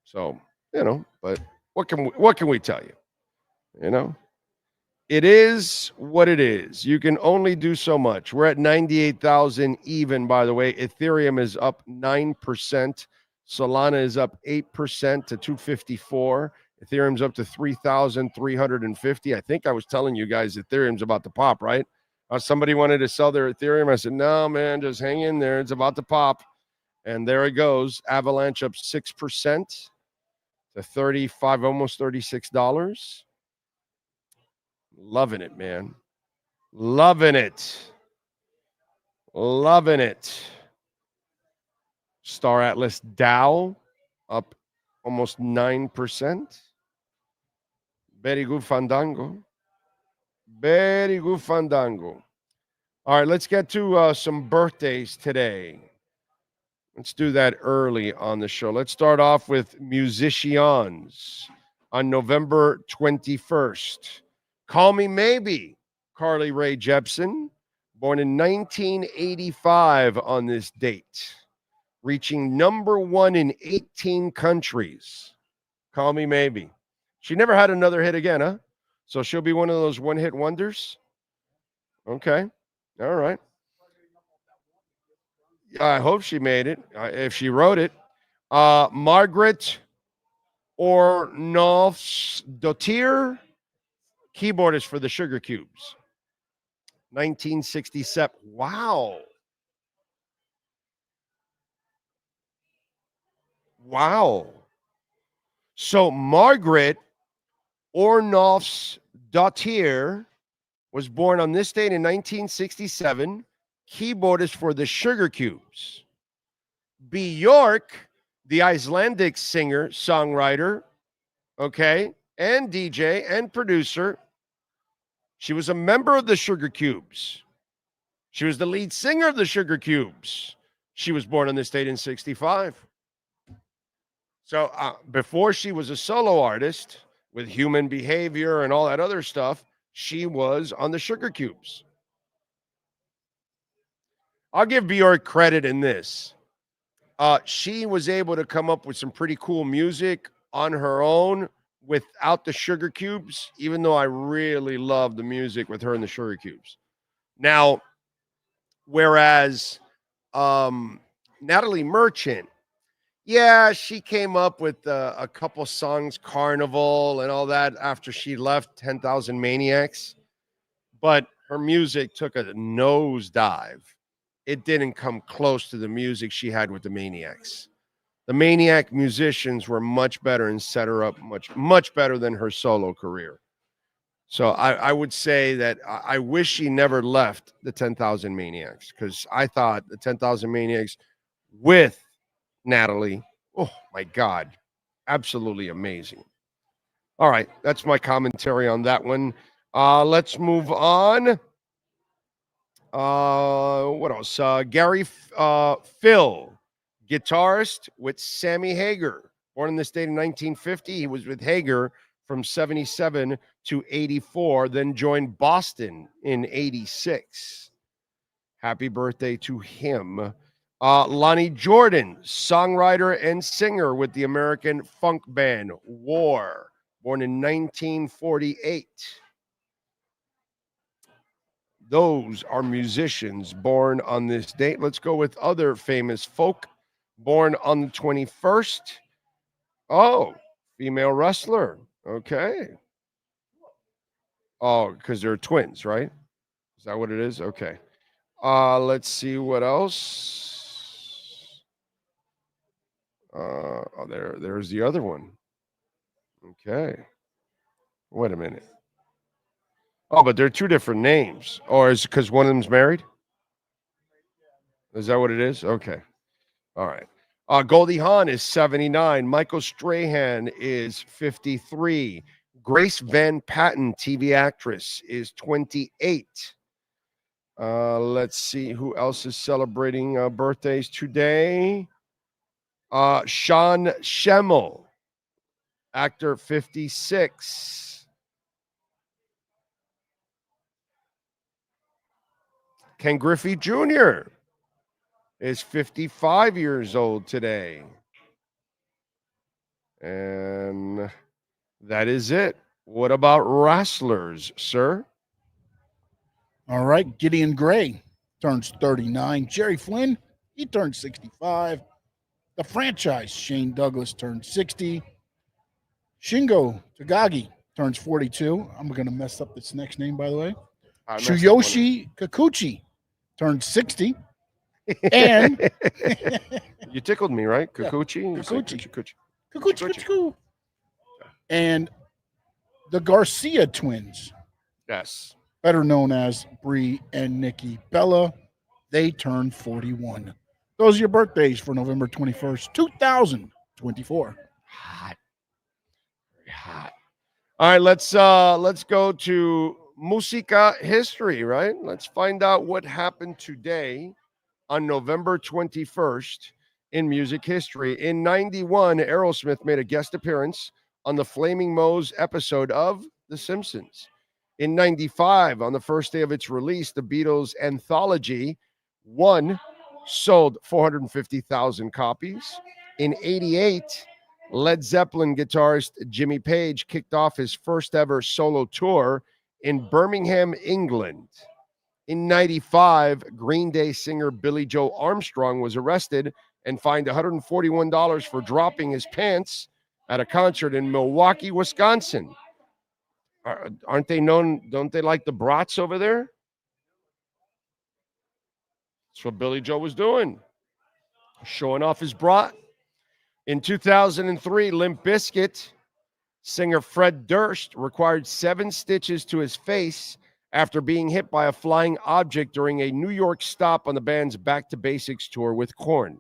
So, but what can we tell you? It is what it is. You can only do so much. We're at 98,000 even, by the way. Ethereum is up 9%. Solana is up 8% to 254. Ethereum's up to 3,350. I think I was telling you guys Ethereum's about to pop, right? Somebody wanted to sell their Ethereum. I said, no, man, just hang in there. It's about to pop. And there it goes. Avalanche up 6% to $35, almost $36. Loving it, man. Loving it. Loving it. Star Atlas Dow up almost 9%. Very good fandango. Very good fandango. All right, let's get to some birthdays today. Let's do that early on the show. Let's start off with musicians on November 21st. Call Me Maybe, Carly Rae Jepsen, born in 1985 on this date, reaching number 1 in 18 countries. Call Me Maybe. She never had another hit again, huh? So she'll be one of those one-hit wonders? Okay. All right. I hope she made it, if she wrote it. Margaret Ornolfsdottir, keyboardist for the Sugar Cubes. 1967. Wow. Wow. So Margaret Ornolfsdottir was born on this date in 1967, keyboardist for the Sugar Cubes. Björk, the Icelandic singer, songwriter, and DJ and producer. She was a member of the Sugar Cubes. She was the lead singer of the Sugar Cubes. She was born on this date in 65. So before she was a solo artist with Human Behavior and all that other stuff, she was on the Sugar Cubes. I'll give Björk credit in this. She was able to come up with some pretty cool music on her own without the Sugar Cubes, even though I really love the music with her and the Sugar Cubes. Now, whereas Natalie Merchant, she came up with a couple songs, Carnival and all that, after she left 10,000 Maniacs. But her music took a nosedive. It didn't come close to the music she had with the Maniacs. The Maniac musicians were much better and set her up much better than her solo career. So I would say that I wish she never left the 10,000 Maniacs, because I thought the 10,000 Maniacs with Natalie, oh my God, absolutely amazing. All right, that's my commentary on that one. Let's move on. What else? Gary Phil, guitarist with Sammy Hagar, Born in the state in 1950, he was with Hager from 77 to 84, then joined Boston in 86. Happy birthday to him. Lonnie Jordan, songwriter and singer with the American funk band War, born in 1948. Those are musicians born on this date. Let's go with other famous folk born on the 21st. Oh, female wrestler. Okay. Oh, because they're twins, right? Is that what it is? Okay. Let's see what else. There's the other one. Okay. Wait a minute. Oh, but they're two different names. Or is it because one of them's married? Is that what it is? Okay. All right. Goldie Hawn is 79. Michael Strahan is 53. Grace Van Patten, TV actress, is 28. Let's see who else is celebrating birthdays today. Sean Schemmel, actor, 56. Ken Griffey Jr. is 55 years old today. And that is it. What about wrestlers, sir? All right. Gideon Gray turns 39. Jerry Flynn, he turns 65. The Franchise, Shane Douglas, turns 60. Shingo Tagagi turns 42. I'm going to mess up this next name, by the way. Tsuyoshi Kikuchi turns 60. And you tickled me, right? Kikuchi? Kikuchi. And the Garcia twins. Yes. Better known as Brie and Nikki Bella. They turned 41. Those are your birthdays for November 21st, 2024. Hot. Very hot. All right, let's go to Musica history, right? Let's find out what happened today on November 21st in music history. In 91, Aerosmith made a guest appearance on the Flaming Moe's episode of The Simpsons. In 95, on the first day of its release, the Beatles' anthology, One, sold 450,000 copies. In 88, Led Zeppelin guitarist Jimmy Page kicked off his first ever solo tour in Birmingham, England. In 95, Green Day singer Billy Joe Armstrong was arrested and fined $141 for dropping his pants at a concert in Milwaukee, Wisconsin. Aren't they known? Don't they like the brats over there? That's what Billy Joe was doing, showing off his brat. In 2003, Limp Bizkit singer Fred Durst required 7 stitches to his face after being hit by a flying object during a New York stop on the band's Back to Basics tour with Korn.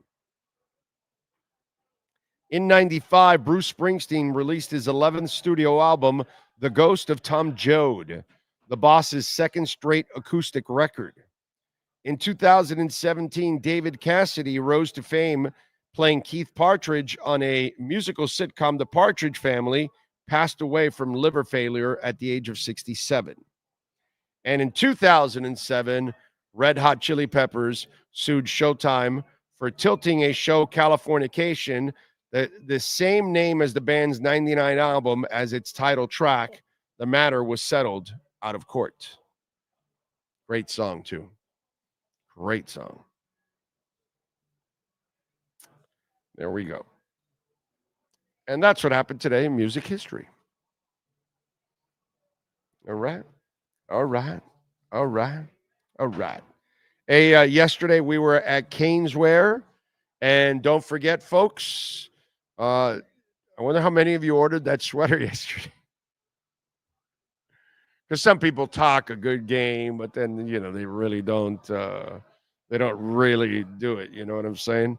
In 95, Bruce Springsteen released his 11th studio album, The Ghost of Tom Joad, the Boss's second straight acoustic record. In 2017, David Cassidy rose to fame playing Keith Partridge on a musical sitcom, The Partridge Family, passed away from liver failure at the age of 67. And in 2007, Red Hot Chili Peppers sued Showtime for tilting a show, Californication, the same name as the band's 99 album as its title track. The matter was settled out of court. Great song, too. Great song. There we go. And that's what happened today in music history. All right. All right. All right. All right. Hey, yesterday we were at Caneswear. And don't forget, folks, I wonder how many of you ordered that sweater yesterday. Because some people talk a good game, but then, you know, they really don't. They don't really do it. You know what I'm saying?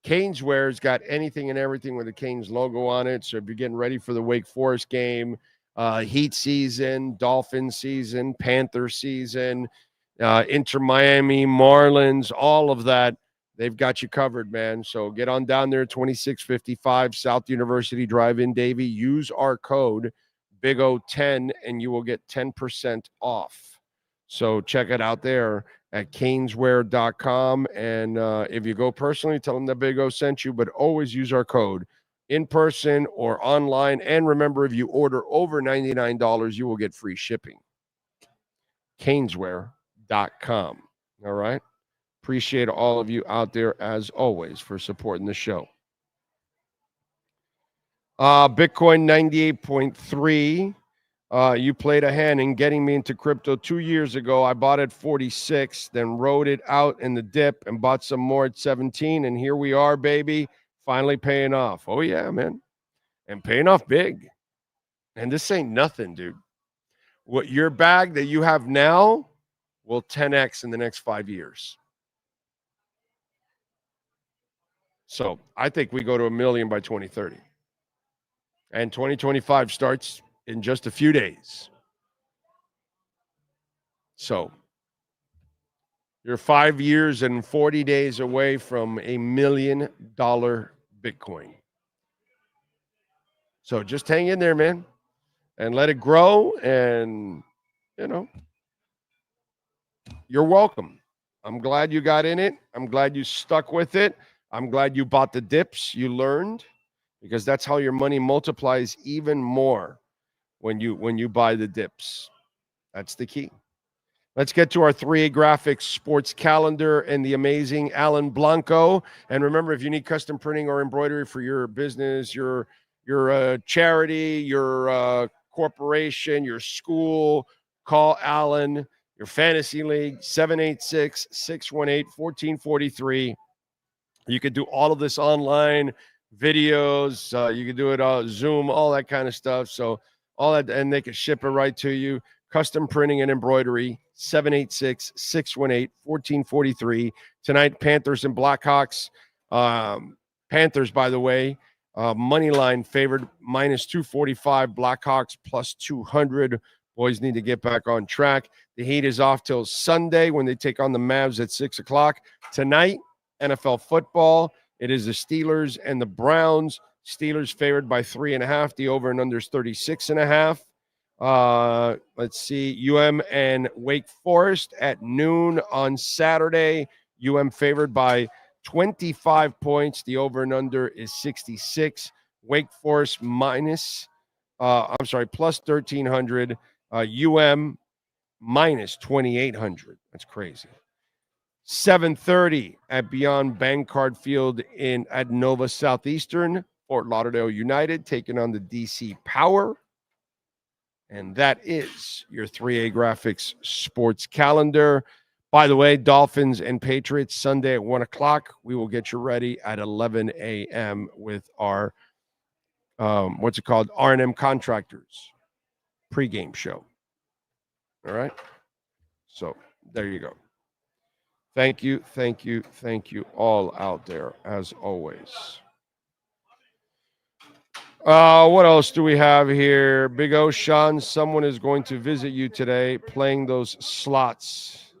Caneswear's got anything and everything with the Canes logo on it. So if you're getting ready for the Wake Forest game, Heat season, Dolphins season, Panther season, Inter Miami, Marlins, all of that, They've got you covered, man. So get on down there, 2655 South University Drive in Davie. Use our code BIG-O10 and you will get 10% off. So check it out there at caneswear.com. And if you go personally, tell them that Big O sent you, but always use our code in person or online. And remember, if you order over $99, you will get free shipping. caneswear.com. All right. Appreciate all of you out there, as always, for supporting the show. Bitcoin 98.3. You played a hand in getting me into crypto 2 years ago. I bought at 46, then rode it out in the dip and bought some more at 17. And here we are, baby, finally paying off. Oh, yeah, man. And paying off big. And this ain't nothing, dude. What your bag that you have now will 10x in the next 5 years. So I think we go to 1 million by 2030. And 2025 starts in just a few days. So you're 5 years and 40 days away from $1 million Bitcoin. So just hang in there, man, and let it grow. And, you're welcome. I'm glad you got in it. I'm glad you stuck with it. I'm glad you bought the dips. You learned, because that's how your money multiplies even more when you buy the dips. That's the key. Let's get to our 3A Graphics sports calendar and the amazing Alan Blanco. And remember, if you need custom printing or embroidery for your business, your charity, your corporation, your school, call Alan. Your fantasy league, 786-618-1443. You could do all of this online, videos. You could do it on Zoom, all that kind of stuff. So all that, and they can ship it right to you. Custom printing and embroidery, 786-618-1443. Tonight, Panthers and Blackhawks. Panthers, by the way, money line favored -245. Blackhawks +200. Boys need to get back on track. The Heat is off till Sunday when they take on the Mavs at 6 o'clock. Tonight, NFL football. It is the Steelers and the Browns. Steelers favored by 3.5. The over and under is 36.5. Let's see. UM and Wake Forest at noon on Saturday. UM favored by 25 points. The over and under is 66. Wake Forest plus 1,300. UM minus 2,800. That's crazy. 7:30 at Beyond Bankcard Field at Nova Southeastern. Fort Lauderdale United taking on the DC Power. And that is your 3A Graphics sports calendar. By the way, Dolphins and Patriots Sunday at 1 o'clock. We will get you ready at 11 a.m. with our, R&M Contractors pregame show. All right. So there you go. Thank you all out there, as always. What else do we have here? Big O, Sean, someone is going to visit you today playing those slots.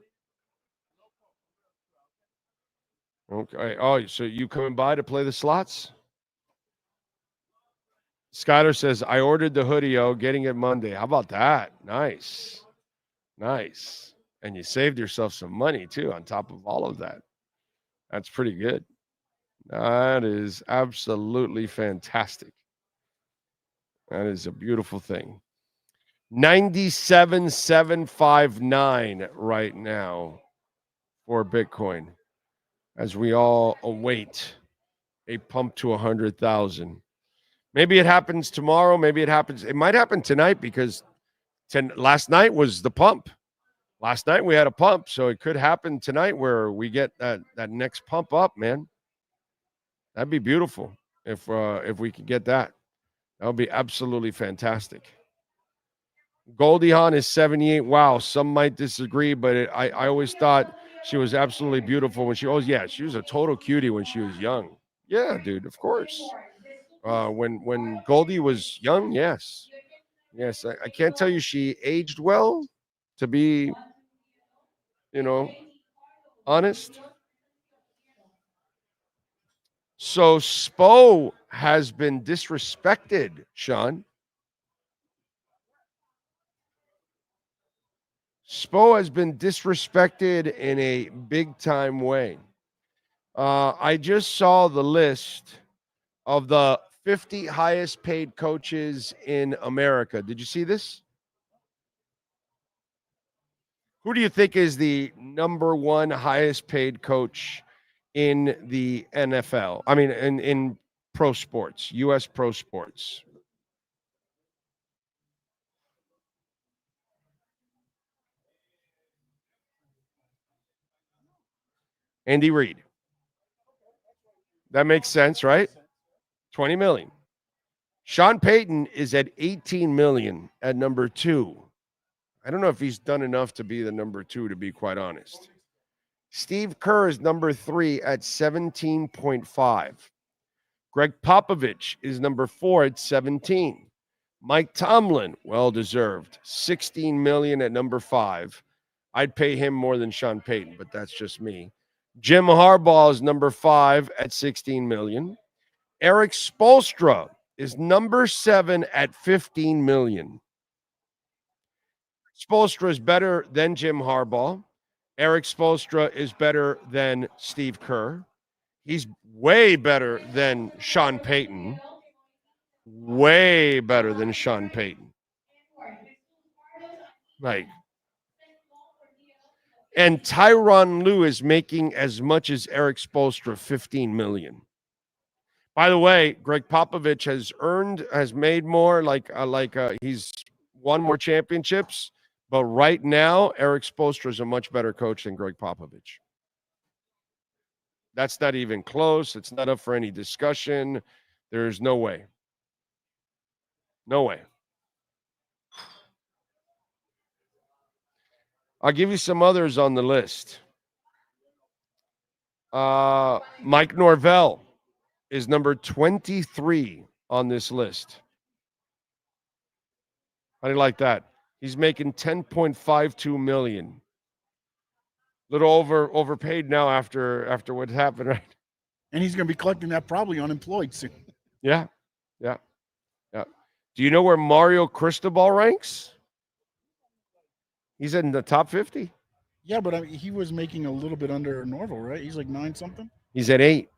Okay. Oh, so you coming by to play the slots? Skyler says, I ordered the hoodie, getting it Monday. How about that? Nice. And you saved yourself some money, too, on top of all of that. That's pretty good. That is absolutely fantastic. That is a beautiful thing. 97,759 right now for Bitcoin as we all await a pump to 100,000. Maybe it happens tomorrow. It might happen tonight because last night was the pump. Last night we had a pump, so it could happen tonight where we get that next pump up, man. That'd be beautiful if we could get that. That would be absolutely fantastic. Goldie Hawn is 78. Wow, some might disagree, but I always thought she was absolutely beautiful when she was a total cutie when she was young. Yeah, dude, of course. When Goldie was young, yes. I can't tell you she aged well, to be, honest. So Spo has been disrespected, Sean. Spo has been disrespected in a big-time way. I just saw the list of the 50 highest paid coaches in America. Did you see this? Who do you think is the number one highest paid coach in the NFL? I mean, in pro sports, U.S. pro sports. Andy Reid. That makes sense, right? 20 million. Sean Payton is at 18 million at number 2. I don't know if he's done enough to be the number 2, to be quite honest. Steve Kerr is number 3 at 17.5. Greg Popovich is number 4 at 17. Mike Tomlin, well deserved, 16 million at number 5. I'd pay him more than Sean Payton, but that's just me. Jim Harbaugh is number 5 at 16 million. Eric Spoelstra is number 7 at 15 million. Spoelstra is better than Jim Harbaugh. Eric Spoelstra is better than Steve Kerr. He's way better than Sean Payton. Way better than Sean Payton. Like, and Tyronn Lue is making as much as Eric Spoelstra, 15 million. By the way, Greg Popovich has made more, he's won more championships. But right now, Eric Spoelstra is a much better coach than Greg Popovich. That's not even close. It's not up for any discussion. There's no way. No way. I'll give you some others on the list. Mike Norvell is number 23 on this list. How do you like that? He's making $10.52 million. Little overpaid now after what happened, right? And he's going to be collecting that probably unemployed soon. Yeah. Do you know where Mario Cristobal ranks? He's in the top 50. Yeah, but he was making a little bit under Norville, right? He's like 9 something. He's at 8.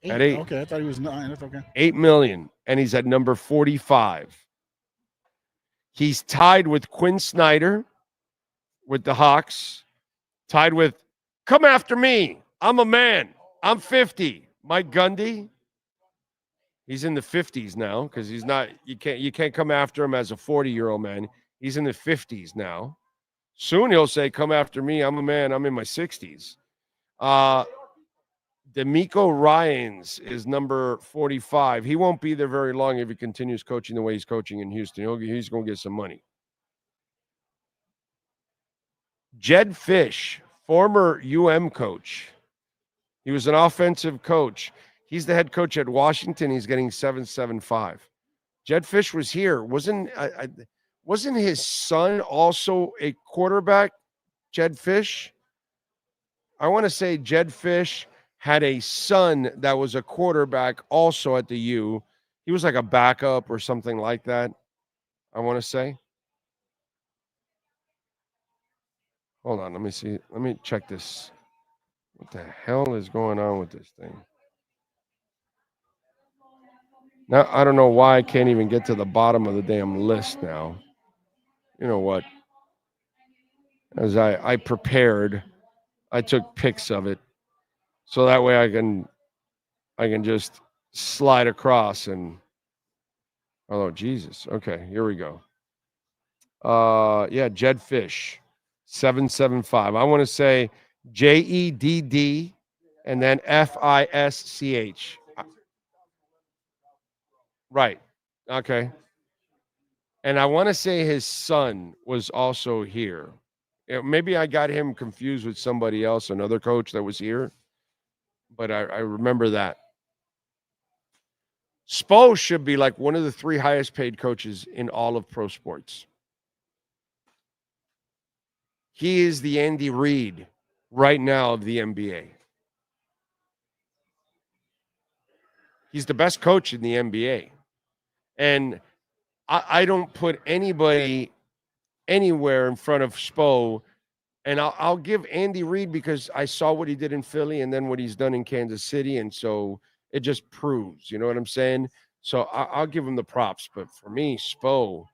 At 8. Okay, I thought he was 9. That's okay. 8 million, and he's at number 45. He's tied with Quinn Snyder with the Hawks. Tied with, come after me. I'm a man. I'm 50. Mike Gundy. He's in the 50s now because he's not. You can't come after him as a 40-year-old man. He's in the 50s now. Soon he'll say, come after me. I'm a man. I'm in my 60s. D'Amico Ryans is number 45. He won't be there very long if he continues coaching the way he's coaching in Houston. He's going to get some money. Jed Fish, former coach. He was an offensive coach. He's the head coach at Washington. He's getting $775. Jed Fish was here. Wasn't his son also a quarterback, Jed Fish? I want to say Jed Fish had a son that was a quarterback also at the U. He was like a backup or something like that, I want to say. Hold on, let me see. Let me check this. What the hell is going on with this thing? Now, I don't know why I can't even get to the bottom of the damn list now. You know what? As I prepared, I took pics of it. So that way I can just slide across and oh Jesus. Okay, here we go. Yeah, Jed Fish, 775. I want to say JEDD and then FISCH. Right. Okay. And I want to say his son was also here. Maybe I got him confused with somebody else, another coach that was here. But I remember that. Spo should be like one of the 3 highest paid coaches in all of pro sports. He is the Andy Reid right now of the NBA. He's the best coach in the NBA. And I don't put anybody anywhere in front of Spo. And I'll give Andy Reid because I saw what he did in Philly and then what he's done in Kansas City. And so it just proves, you know what I'm saying? So I'll give him the props. But for me, Spo,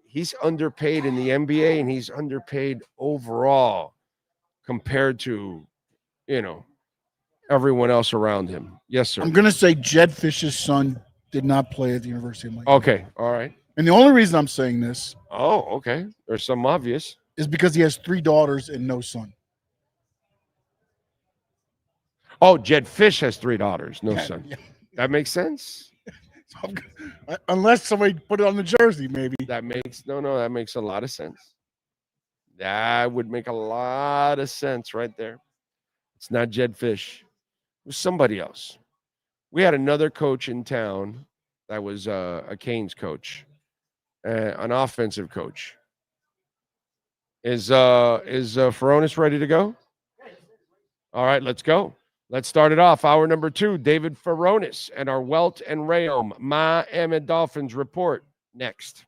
he's underpaid in the NBA and he's underpaid overall compared to, everyone else around him. Yes, sir. I'm going to say Jed Fish's son did not play at the University of Miami. Okay. All right. And the only reason I'm saying this. Oh, okay. There's some obvious. Is because he has 3 daughters and no son. Oh, Jed Fish has 3 daughters, no son. Yeah. That makes sense. Unless somebody put it on the jersey, maybe. That makes a lot of sense. That would make a lot of sense right there. It's not Jed Fish. It was somebody else. We had another coach in town that was a Canes coach, an offensive coach. Is Furones ready to go? All right, let's go. Let's start it off. Hour number 2, David Furones and our Welt and Rayom Miami Dolphins report next.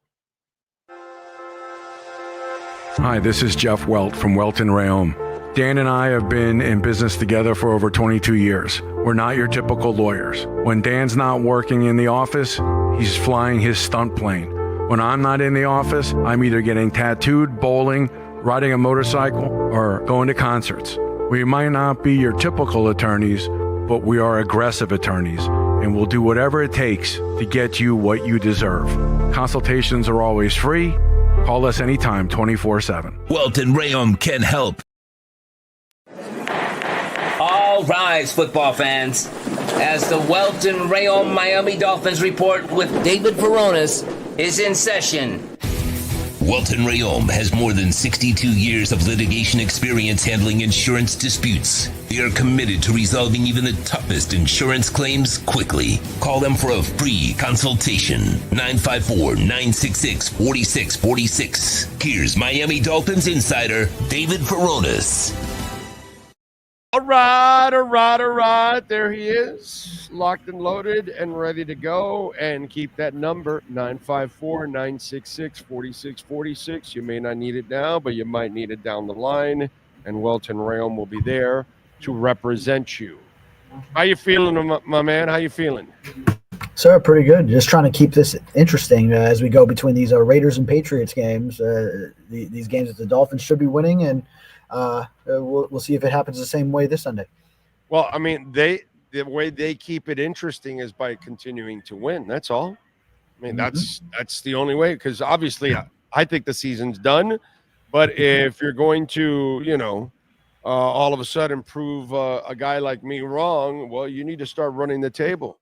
Hi, this is Jeff Welt from Welt and Rayom. Dan and I have been in business together for over 22 years. We're not your typical lawyers. When Dan's not working in the office, he's flying his stunt plane. When I'm not in the office, I'm either getting tattooed, bowling, riding a motorcycle, or going to concerts. We might not be your typical attorneys, but we are aggressive attorneys, and we'll do whatever it takes to get you what you deserve. Consultations are always free. Call us anytime, 24/7. Welt and Rayom can help. All rise, football fans, as the Welt and Rayom Miami Dolphins report with David Furones is in session. Welt and Rayom has more than 62 years of litigation experience handling insurance disputes. They are committed to resolving even the toughest insurance claims quickly. Call them for a free consultation. 954-966-4646. Here's Miami Dolphins insider David Furones. All right. There he is, locked and loaded and ready to go. And keep that number, 954-966-4646. You may not need it now, but you might need it down the line. And Welt and Rayom will be there to represent you. How you feeling, my man? How you feeling? Sir, pretty good. Just trying to keep this interesting as we go between these Raiders and Patriots games. These games that the Dolphins should be winning, and we'll see if it happens the same way this Sunday. Well, I mean, the way they keep it interesting is by continuing to win. That's all. I mean, that's the only way, because obviously I think the season's done. But if you're going to, all of a sudden prove a guy like me wrong, well, you need to start running the table.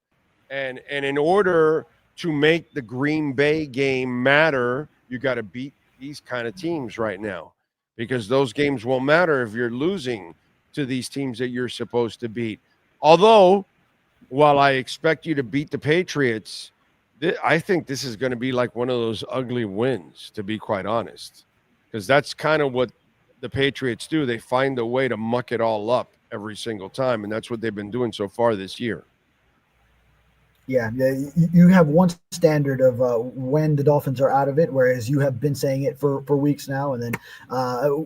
And in order to make the Green Bay game matter, you got to beat these kind of teams right now, because those games won't matter if you're losing to these teams that you're supposed to beat. Although, while I expect you to beat the Patriots, I think this is going to be like one of those ugly wins, to be quite honest, because that's kind of what the Patriots do. They find a way to muck it all up every single time, and that's what they've been doing so far this year. Yeah, you have one standard of when the Dolphins are out of it, whereas you have been saying it for weeks now. And then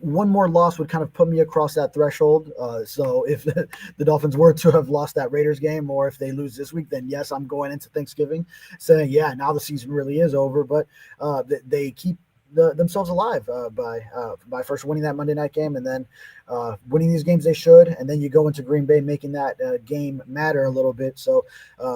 one more loss would kind of put me across that threshold. So if the Dolphins were to have lost that Raiders game, or if they lose this week, then yes, I'm going into Thanksgiving saying, yeah, now the season really is over. But they keep themselves alive by first winning that Monday night game, and then winning these games they should, and then you go into Green Bay making that game matter a little bit. So,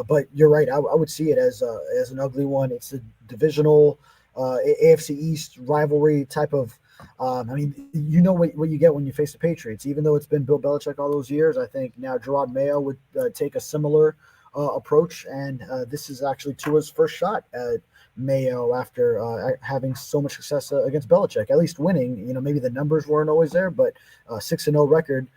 but you're right. I would see it as an ugly one. It's a divisional AFC East rivalry type of. I mean, you know what you get when you face the Patriots. Even though it's been Bill Belichick all those years, I think now Gerard Mayo would take a similar approach, and this is actually Tua's first shot at Mayo after having so much success against Belichick, at least winning. Maybe the numbers weren't always there, but 6-0 record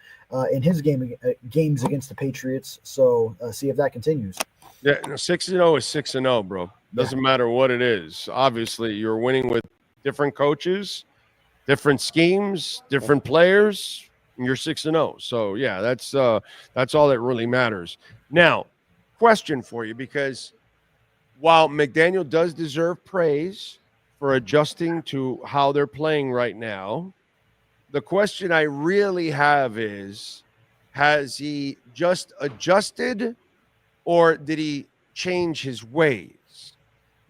in his games against the Patriots. So see if that continues. Yeah, 6-0 is 6-0, bro. Doesn't matter what it is. Obviously, you're winning with different coaches, different schemes, different players, and you're 6-0. So yeah, that's all that really matters. Now, question for you, because while McDaniel does deserve praise for adjusting to how they're playing right now, the question I really have is, has he just adjusted or did he change his ways?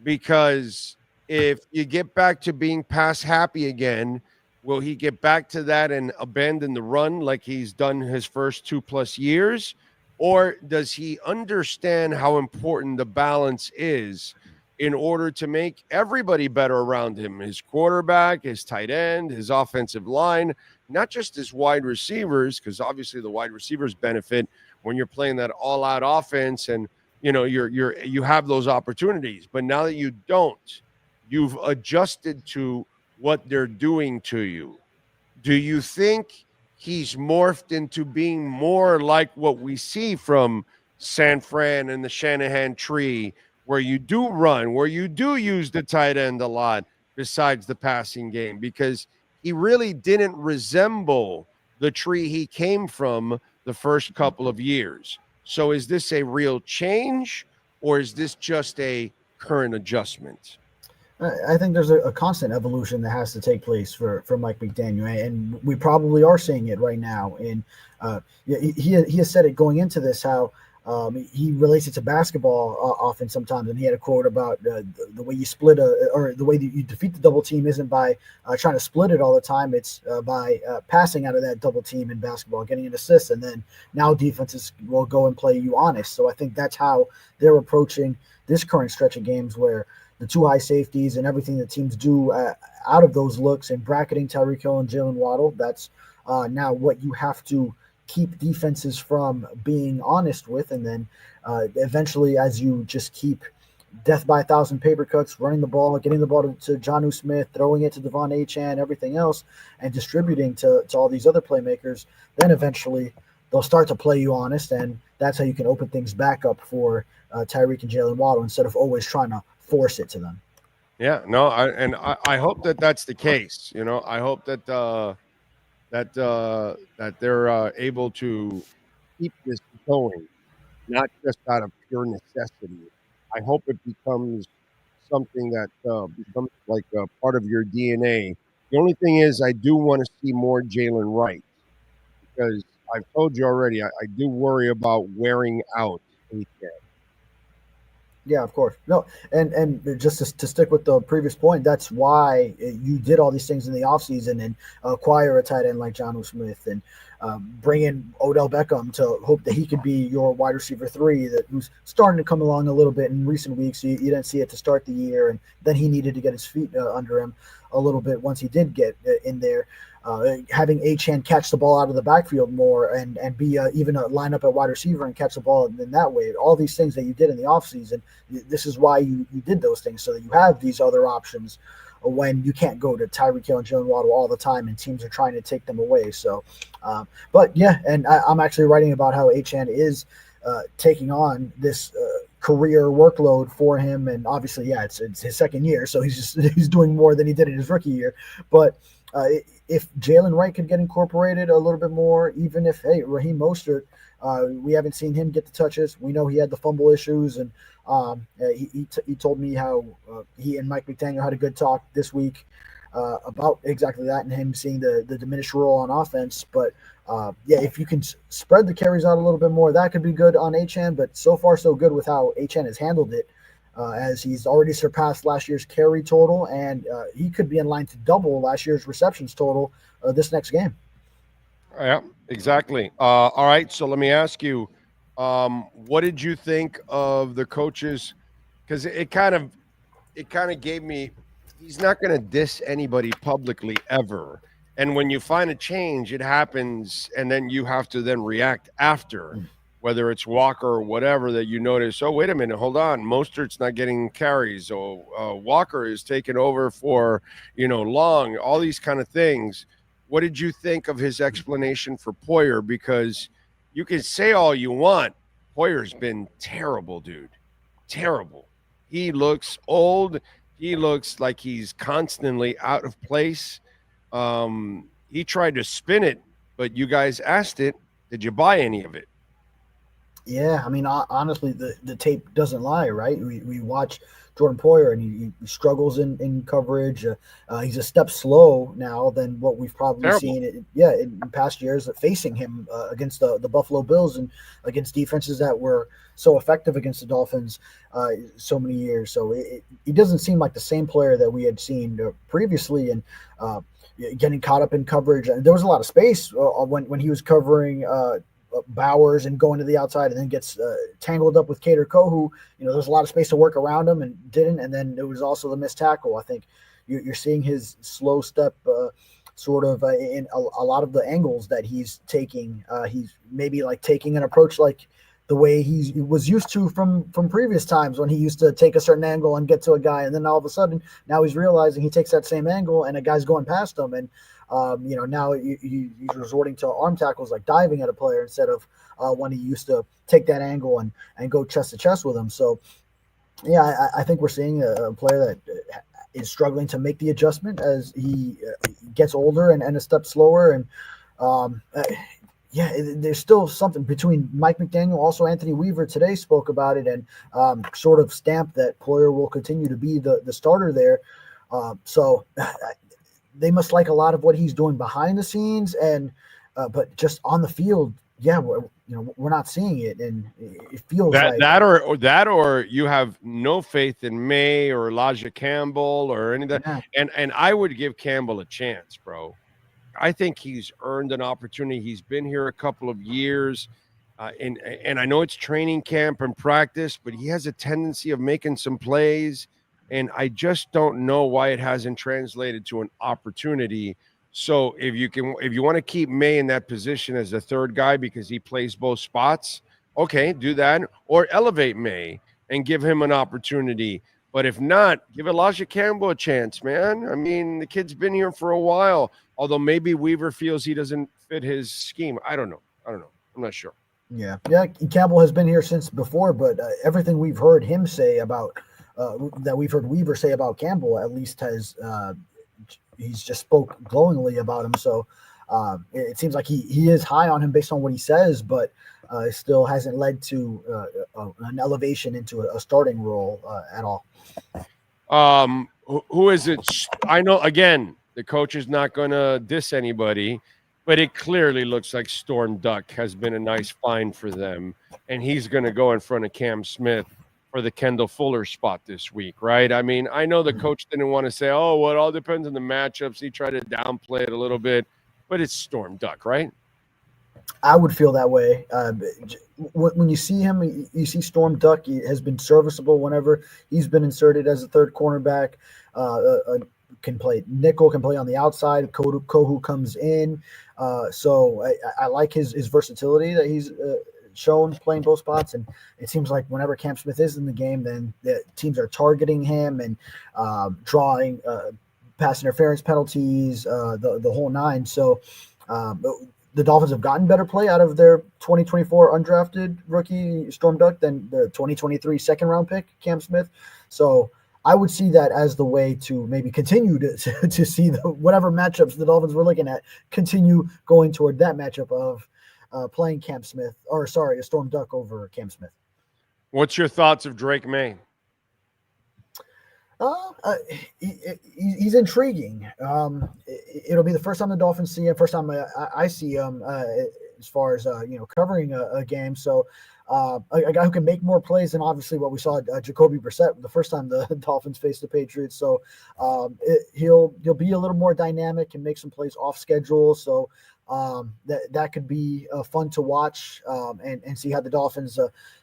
Because if you get back to being pass happy again, will he get back to that and abandon the run like he's done his first 2+ years? Or does he understand how important the balance is in order to make everybody better around him? His quarterback, his tight end, his offensive line, not just his wide receivers, because obviously the wide receivers benefit when you're playing that all-out offense and you have those opportunities. But now that you don't, you've adjusted to what they're doing to you. Do you think he's morphed into being more like what we see from San Fran and the Shanahan tree, where you do run, where you do use the tight end a lot besides the passing game? Because he really didn't resemble the tree he came from the first couple of years. So is this a real change, or is this just a current adjustment? I think there's a constant evolution that has to take place for Mike McDaniel, and we probably are seeing it right now. And he has said it going into this, how he relates it to basketball often sometimes, and he had a quote about the way you split or the way that you defeat the double team isn't by trying to split it all the time. It's by passing out of that double team in basketball, getting an assist, and then now defenses will go and play you honest. So I think that's how they're approaching this current stretch of games, where the two high safeties and everything that teams do out of those looks and bracketing Tyreek Hill and Jalen Waddle, that's now what you have to keep defenses from being honest with. And then eventually, as you just keep death by 1,000 paper cuts, running the ball, getting the ball to Jonnu Smith, throwing it to Devon Achane, everything else, and distributing to all these other playmakers, then eventually they'll start to play you honest, and that's how you can open things back up for Tyreek and Jalen Waddle instead of always trying to force it to them. Yeah, no, I hope that that's the case. I hope that that they're able to keep this going, not just out of pure necessity. I hope it becomes something that becomes like a part of your DNA. The only thing is, I do want to see more Jalen Wright, because I've told you already, I do worry about wearing out AJ. Yeah, of course. No, and just to stick with the previous point, that's why you did all these things in the offseason and acquire a tight end like Jonnu Smith and bring in Odell Beckham to hope that he could be your wide receiver 3 who's starting to come along a little bit in recent weeks. You didn't see it to start the year, and then he needed to get his feet under him a little bit once he did get in there. Having Achane catch the ball out of the backfield more and be even a line up at wide receiver and catch the ball in that way. All these things that you did in the offseason, this is why you did those things, so that you have these other options when you can't go to Tyreek Hill and Jalen Waddle all the time and teams are trying to take them away. So, but yeah, and I'm actually writing about how Achane is taking on this career workload for him. And obviously, yeah, it's his second year, so he's doing more than he did in his rookie year. But if Jalen Wright could get incorporated a little bit more, even if, hey, Raheem Mostert, we haven't seen him get the touches. We know he had the fumble issues, and he told me how he and Mike McDaniel had a good talk this week about exactly that, and him seeing the diminished role on offense. But yeah, if you can spread the carries out a little bit more, that could be good on Achane. But so far, so good with how Achane has handled it. As he's already surpassed last year's carry total, and he could be in line to double last year's receptions total this next game. Yeah, exactly. All right, so let me ask you, what did you think of the coaches? Because it kind of gave me, he's not going to diss anybody publicly ever. And when you find a change, it happens, and then you have to then react after. Whether it's Walker or whatever, that you notice, oh, wait a minute, hold on, Mostert's not getting carries, or Walker is taking over for, Long, all these kind of things. What did you think of his explanation for Poyer? Because you can say all you want, Poyer's been terrible, dude. Terrible. He looks old. He looks like he's constantly out of place. He tried to spin it, but you guys asked it. Did you buy any of it? Yeah, I mean, honestly, the tape doesn't lie, right? We watch Jordan Poyer, and he struggles in coverage. He's a step slow now than what we've probably Terrible. seen. In past years, facing him against the Buffalo Bills and against defenses that were so effective against the Dolphins so many years. So he doesn't seem like the same player that we had seen previously, and getting caught up in coverage. And there was a lot of space when he was covering Bowers and going to the outside, and then gets tangled up with Cater Coe, who, there's a lot of space to work around him and didn't. And then there was also the missed tackle. I think you're seeing his slow step sort of in a lot of the angles that he's taking. He's maybe like taking an approach like the way he was used to from previous times, when he used to take a certain angle and get to a guy, and then all of a sudden now he's realizing he takes that same angle and a guy's going past him, and now he's resorting to arm tackles, like diving at a player, instead of when he used to take that angle and go chest to chest with him. So yeah, I think we're seeing a player that is struggling to make the adjustment as he gets older and a step slower, and there's still something between Mike McDaniel. Also, Anthony Weaver today spoke about it and sort of stamped that Poyer will continue to be the starter there. So they must like a lot of what he's doing behind the scenes, and but just on the field, we're not seeing it, and it feels like that or you have no faith in May or Elijah Campbell or any of that. Yeah. And I would give Campbell a chance, bro. I think he's earned an opportunity. He's been here a couple of years, and I know it's training camp and practice, but he has a tendency of making some plays, and I just don't know why it hasn't translated to an opportunity. So if you want to keep May in that position as the third guy because he plays both spots, okay, do that, or elevate May and give him an opportunity. But if not, give Elijah Campbell a chance, man. I mean, the kid's been here for a while, although maybe Weaver feels he doesn't fit his scheme. I don't know. I'm not sure. Yeah. Campbell has been here since before, but everything we've heard him say about that we've heard Weaver say about Campbell, at least has he's just spoke glowingly about him. So it seems like he is high on him based on what he says, but it still hasn't led to an elevation into a starting role at all. Who is it? I know, again, the coach is not going to diss anybody, but it clearly looks like Storm Duck has been a nice find for them, and he's going to go in front of Cam Smith for the Kendall Fuller spot this week, right? I mean, I know the coach didn't want to say, oh, well, it all depends on the matchups. He tried to downplay it a little bit, but it's Storm Duck, right? I would feel that way. When you see him, you see Storm Duck. He has been serviceable whenever he's been inserted as a third cornerback. Can play nickel, can play on the outside. Kohu comes in. So I like his versatility that he's shown playing both spots. And it seems like whenever Cam Smith is in the game, then the teams are targeting him and drawing pass interference penalties, the whole nine. So the Dolphins have gotten better play out of their 2024 undrafted rookie Storm Duck than the 2023 second round pick Cam Smith. So I would see that as the way to maybe continue to see whatever matchups the Dolphins were looking at, continue going toward that matchup of playing a Storm Duck over Cam Smith. What's your thoughts of Drake May? He's intriguing. It'll be the first time the Dolphins see him, first time I see him as far as covering a game. So a guy who can make more plays than obviously what we saw Jacoby Brissett the first time the Dolphins faced the Patriots. So he'll be a little more dynamic and make some plays off schedule. So that could be fun to watch and see how the Dolphins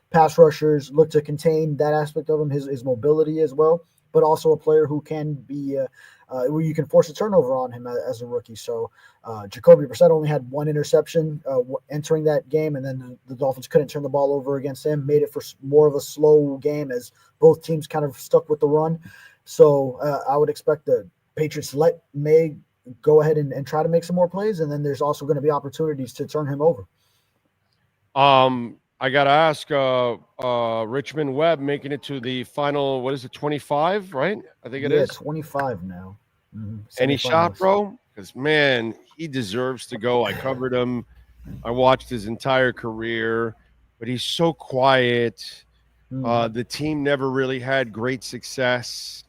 pass rushers look to contain that aspect of him, his mobility as well, but also a player who can be where you can force a turnover on him as a rookie. So Jacoby Brissett only had one interception entering that game, and then the Dolphins couldn't turn the ball over against him, made it for more of a slow game as both teams kind of stuck with the run. So I would expect the Patriots let May go ahead and try to make some more plays, and then there's also going to be opportunities to turn him over. I got to ask, Richmond Webb making it to the final, 25, right? I think it is. 25 now. Mm-hmm. Any shot, bro? Because, man, he deserves to go. I covered him. I watched his entire career. but he's so quiet. The team never really had great success.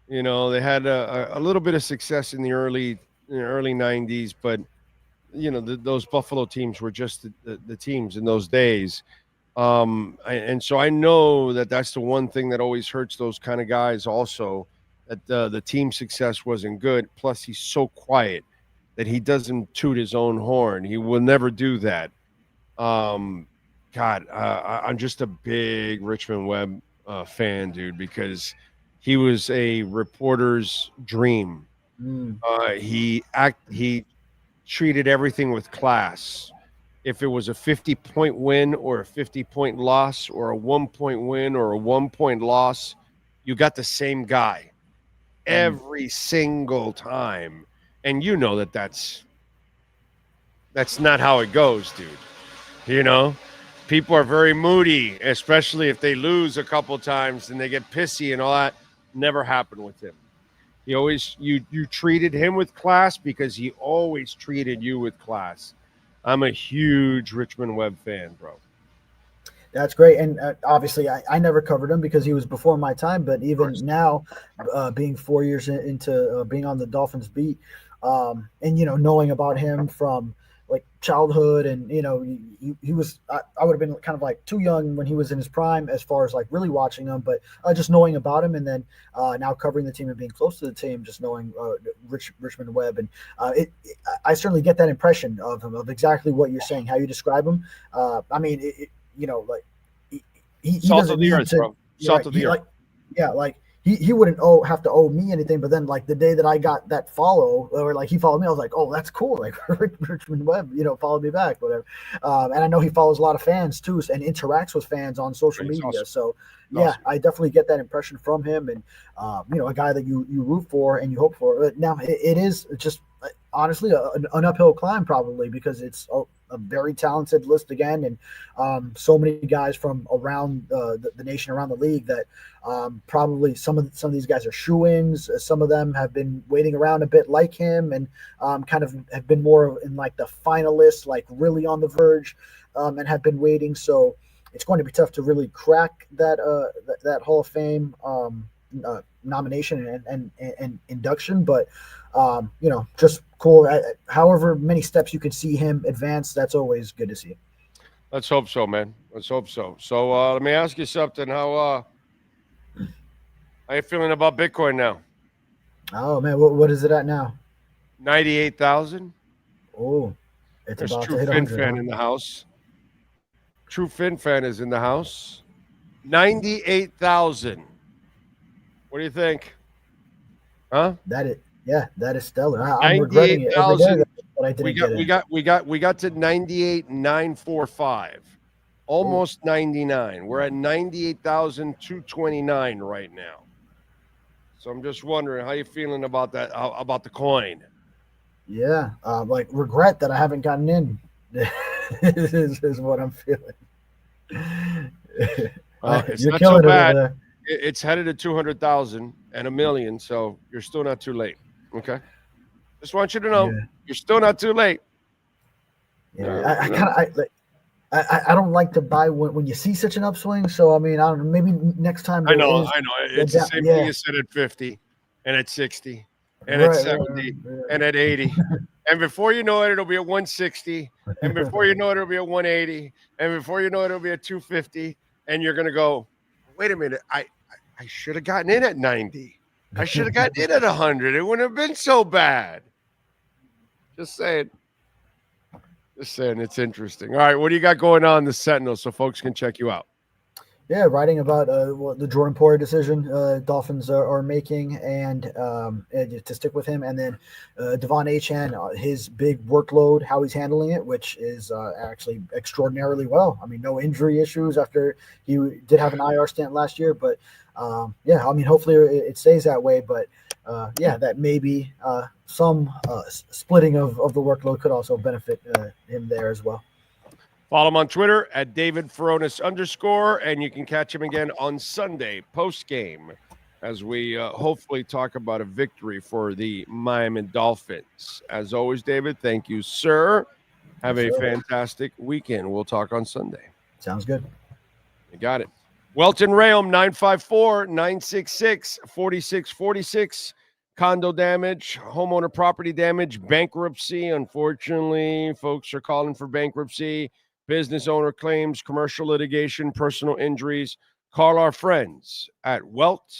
You know, they had a little bit of success in the early 90s, but you know, those Buffalo teams were just the teams in those days. And so I know that's the one thing that always hurts those kind of guys also, that the team success wasn't good. Plus, he's so quiet that he doesn't toot his own horn. He will never do that. I'm just a big Richmond Webb fan, dude, because he was a reporter's dream. He treated everything with class. If it was a 50-point win or a 50-point loss or a 1-point win or a 1-point loss, you got the same guy every single time. And you know that's not how it goes, dude. You know, people are very moody, especially if they lose a couple times and they get pissy and all that. Never happened with him. He always, you treated him with class because he always treated you with class. I'm a huge Richmond Webb fan, bro. That's great. And obviously I never covered him because he was before my time, but even now, being 4 years into being on the Dolphins beat, and, you know, knowing about him from like childhood, and, you know, he was, I would have been kind of like too young when he was in his prime as far as like really watching him, but just knowing about him, and then now covering the team and being close to the team, just knowing Richmond Webb. And I certainly get that impression of him, of exactly what you're saying, how you describe him. I mean, you know, like he doesn't need to, salt of the earth. Like he wouldn't have to owe me anything. But then, like, the day that I got that follow, or like he followed me, I was like, oh, that's cool. Like Richmond Webb, you know, followed me back, whatever. And I know he follows a lot of fans too, and interacts with fans on social media. Awesome. So yeah, awesome. I definitely get that impression from him, and you know, a guy that you root for and you hope for. Now it is just honestly an uphill climb, probably, because it's a very talented list again, and so many guys from around the nation, around the league, that probably some of these guys are shoo-ins. Some of them have been waiting around a bit like him, and kind of have been more in like the finalists, like really on the verge, and have been waiting. So it's going to be tough to really crack that Hall of Fame nomination and induction, but you know, just cool. However many steps you can see him advance, that's always good to see. Let's hope so, man. Let's hope so. So let me ask you something. How you feeling about Bitcoin now? Oh man, what is it at now? 98,000. Oh, it's There's about True to hit Fin 100. fan in the house. True Fin fan is in the house. 98,000. What do you think? Huh? That is stellar. I'm regretting it every day that I didn't get it. We got to 98,945, almost 99. We're at 98,229 right now. So I'm just wondering, how you feeling about that? About the coin? Yeah, like regret that I haven't gotten in. is what I'm feeling. It's You're not killing so it bad. over there. It's headed to 200,000 and a million, so you're still not too late. Okay, just want you to know, you're still not too late. Yeah, I don't like to buy when you see such an upswing. So I mean, I don't know. Maybe next time. I know. It's the same thing you said at 50, and at 60, and at 70, and at 80, and before you know it, it'll be at 160, and before you know it, it'll be at 180, and before you know it, it'll be at 250, and you're gonna go, wait a minute, I should have gotten in at 90. I should have gotten in at 100. It wouldn't have been so bad. Just saying. It's interesting. All right, what do you got going on in the Sentinel so folks can check you out? Yeah, writing about the Jordan Poyer decision Dolphins are making, and to stick with him, and then Devon Achane, his big workload, how he's handling it, which is actually extraordinarily well. I mean, no injury issues after he did have an IR stint last year, but yeah, I mean, hopefully it stays that way. But yeah, that maybe some splitting of the workload could also benefit him there as well. Follow him on Twitter at DavidFuronis _, and you can catch him again on Sunday post-game as we hopefully talk about a victory for the Miami Dolphins. As always, David, thank you, sir. Have a fantastic weekend. We'll talk on Sunday. Sounds good. You got it. Welton Rayom, 954-966-4646. Condo damage, homeowner property damage, bankruptcy. Unfortunately, folks are calling for bankruptcy, business owner claims, commercial litigation, personal injuries. Call our friends at Welt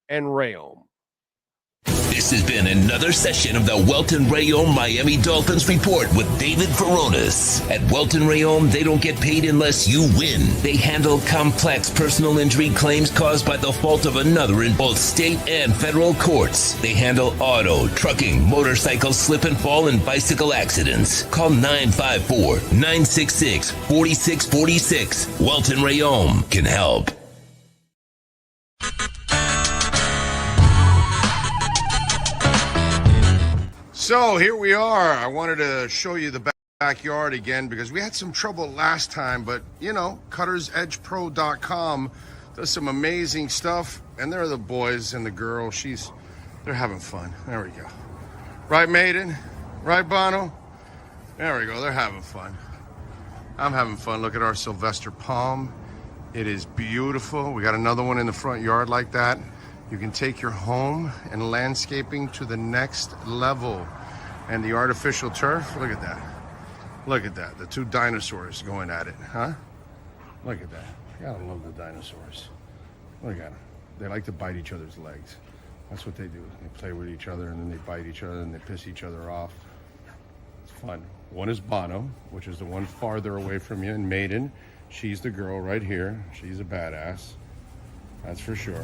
and Rayom. This has been another session of the Welton Rayom Miami Dolphins Report with David Varonis. At Welton Rayom, they don't get paid unless you win. They handle complex personal injury claims caused by the fault of another in both state and federal courts. They handle auto, trucking, motorcycle, slip and fall, and bicycle accidents. Call 954-966-4646. Welton Rayom can help. So here we are. I wanted to show you the backyard again because we had some trouble last time, but you know, cuttersedgepro.com does some amazing stuff, and there are the boys and the girl. They're having fun. There we go. Right, Maiden? Right, Bono? There we go. They're having fun. I'm having fun. Look at our Sylvester palm. It is beautiful. We got another one in the front yard like that. You can take your home and landscaping to the next level. And the artificial turf, look at that. Look at that. The two dinosaurs going at it, huh? Look at that. I gotta love the dinosaurs. Look at them. They like to bite each other's legs. That's what they do. They play with each other and then they bite each other and they piss each other off. It's fun. One is Bono, which is the one farther away from you, and Maiden. She's the girl right here. She's a badass. That's for sure.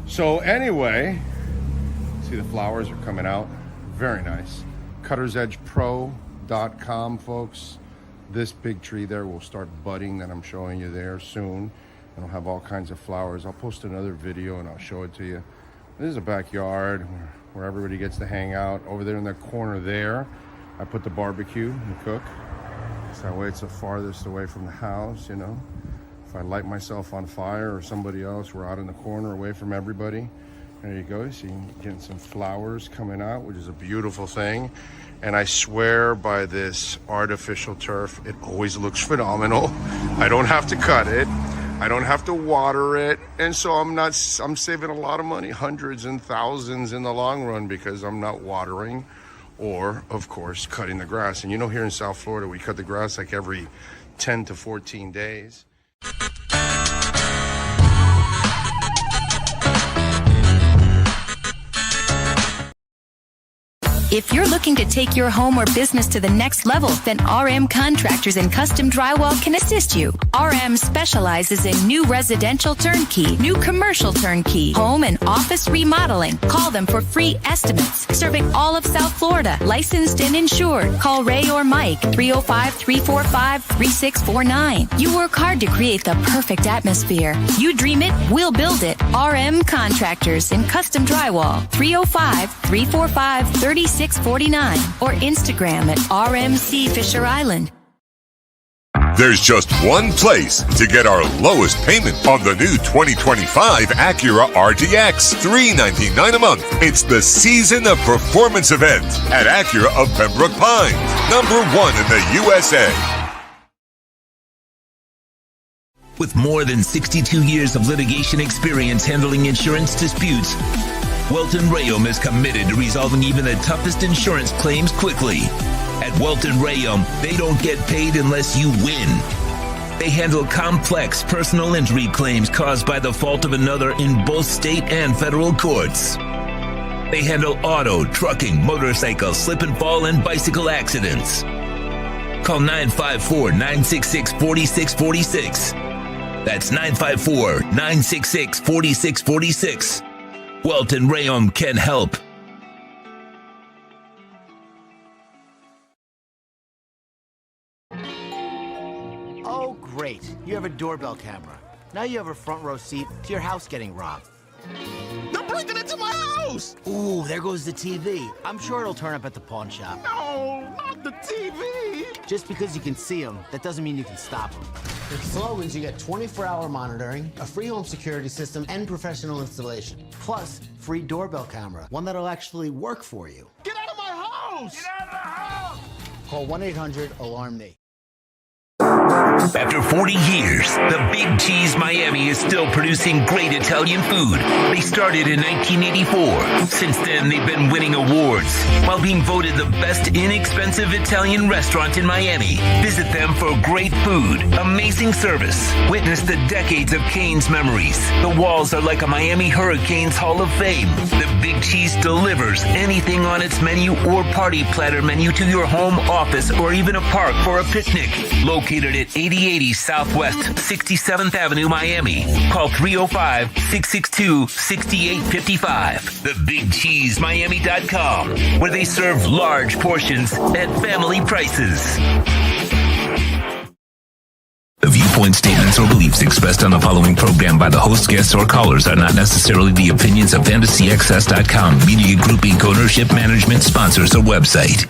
So anyway, see the flowers are coming out. Very nice. Cuttersedgepro.com, folks. This big tree there will start budding that I'm showing you there soon. It'll have all kinds of flowers. I'll post another video and I'll show it to you. This is a backyard where everybody gets to hang out. Over there in that corner there, I put the barbecue and cook. So that way it's the farthest away from the house, you know. If I light myself on fire or somebody else, we're out in the corner away from everybody. There you go. So you're getting some flowers coming out, which is a beautiful thing. And I swear by this artificial turf, it always looks phenomenal. I don't have to cut it. I don't have to water it. And so I'm saving a lot of money, hundreds and thousands in the long run, because I'm not watering or, of course, cutting the grass. And you know, here in South Florida, we cut the grass like every 10 to 14 days. If you're looking to take your home or business to the next level, then RM Contractors and Custom Drywall can assist you. RM specializes in new residential turnkey, new commercial turnkey, home and office remodeling. Call them for free estimates. Serving all of South Florida, licensed and insured. Call Ray or Mike, 305-345-3649. You work hard to create the perfect atmosphere. You dream it, we'll build it. RM Contractors and Custom Drywall, 305-345-3649. Or Instagram at RMC Fisher Island. There's just one place to get our lowest payment on the new 2025 Acura RDX, $399 a month. It's the Season of Performance event at Acura of Pembroke Pines, #1 in the USA. With more than 62 years of litigation experience handling insurance disputes, Welton Rayom is committed to resolving even the toughest insurance claims quickly. At Welton Rayom, they don't get paid unless you win. They handle complex personal injury claims caused by the fault of another in both state and federal courts. They handle auto, trucking, motorcycle, slip and fall, and bicycle accidents. Call 954-966-4646. That's 954-966-4646. Welton Rayom can help. Oh, great. You have a doorbell camera. Now you have a front row seat to your house getting robbed. They're breaking into my house! Ooh, there goes the TV. I'm sure it'll turn up at the pawn shop. No, not the TV! Just because you can see them, that doesn't mean you can stop them. With Slogans, you get 24-hour monitoring, a free home security system, and professional installation. Plus, free doorbell camera, one that'll actually work for you. Get out of my house! Get out of the house! Call 1-800-ALARM-NE. After 40 years, the Big Cheese Miami is still producing great Italian food. They started in 1984. Since then, they've been winning awards while being voted the best inexpensive Italian restaurant in Miami. Visit them for great food, amazing service. Witness the decades of Cane's memories. The walls are like a Miami Hurricanes Hall of Fame. The Big Cheese delivers anything on its menu or party platter menu to your home, office, or even a park for a picnic. Located at 8080 Southwest 67th Avenue, Miami. Call 305-662-6855. TheBigCheeseMiami.com, where they serve large portions at family prices. The viewpoint statements or beliefs expressed on the following program by the host, guests, or callers are not necessarily the opinions of FantasyXS.com, Media Group Inc. ownership, management, sponsors, or website.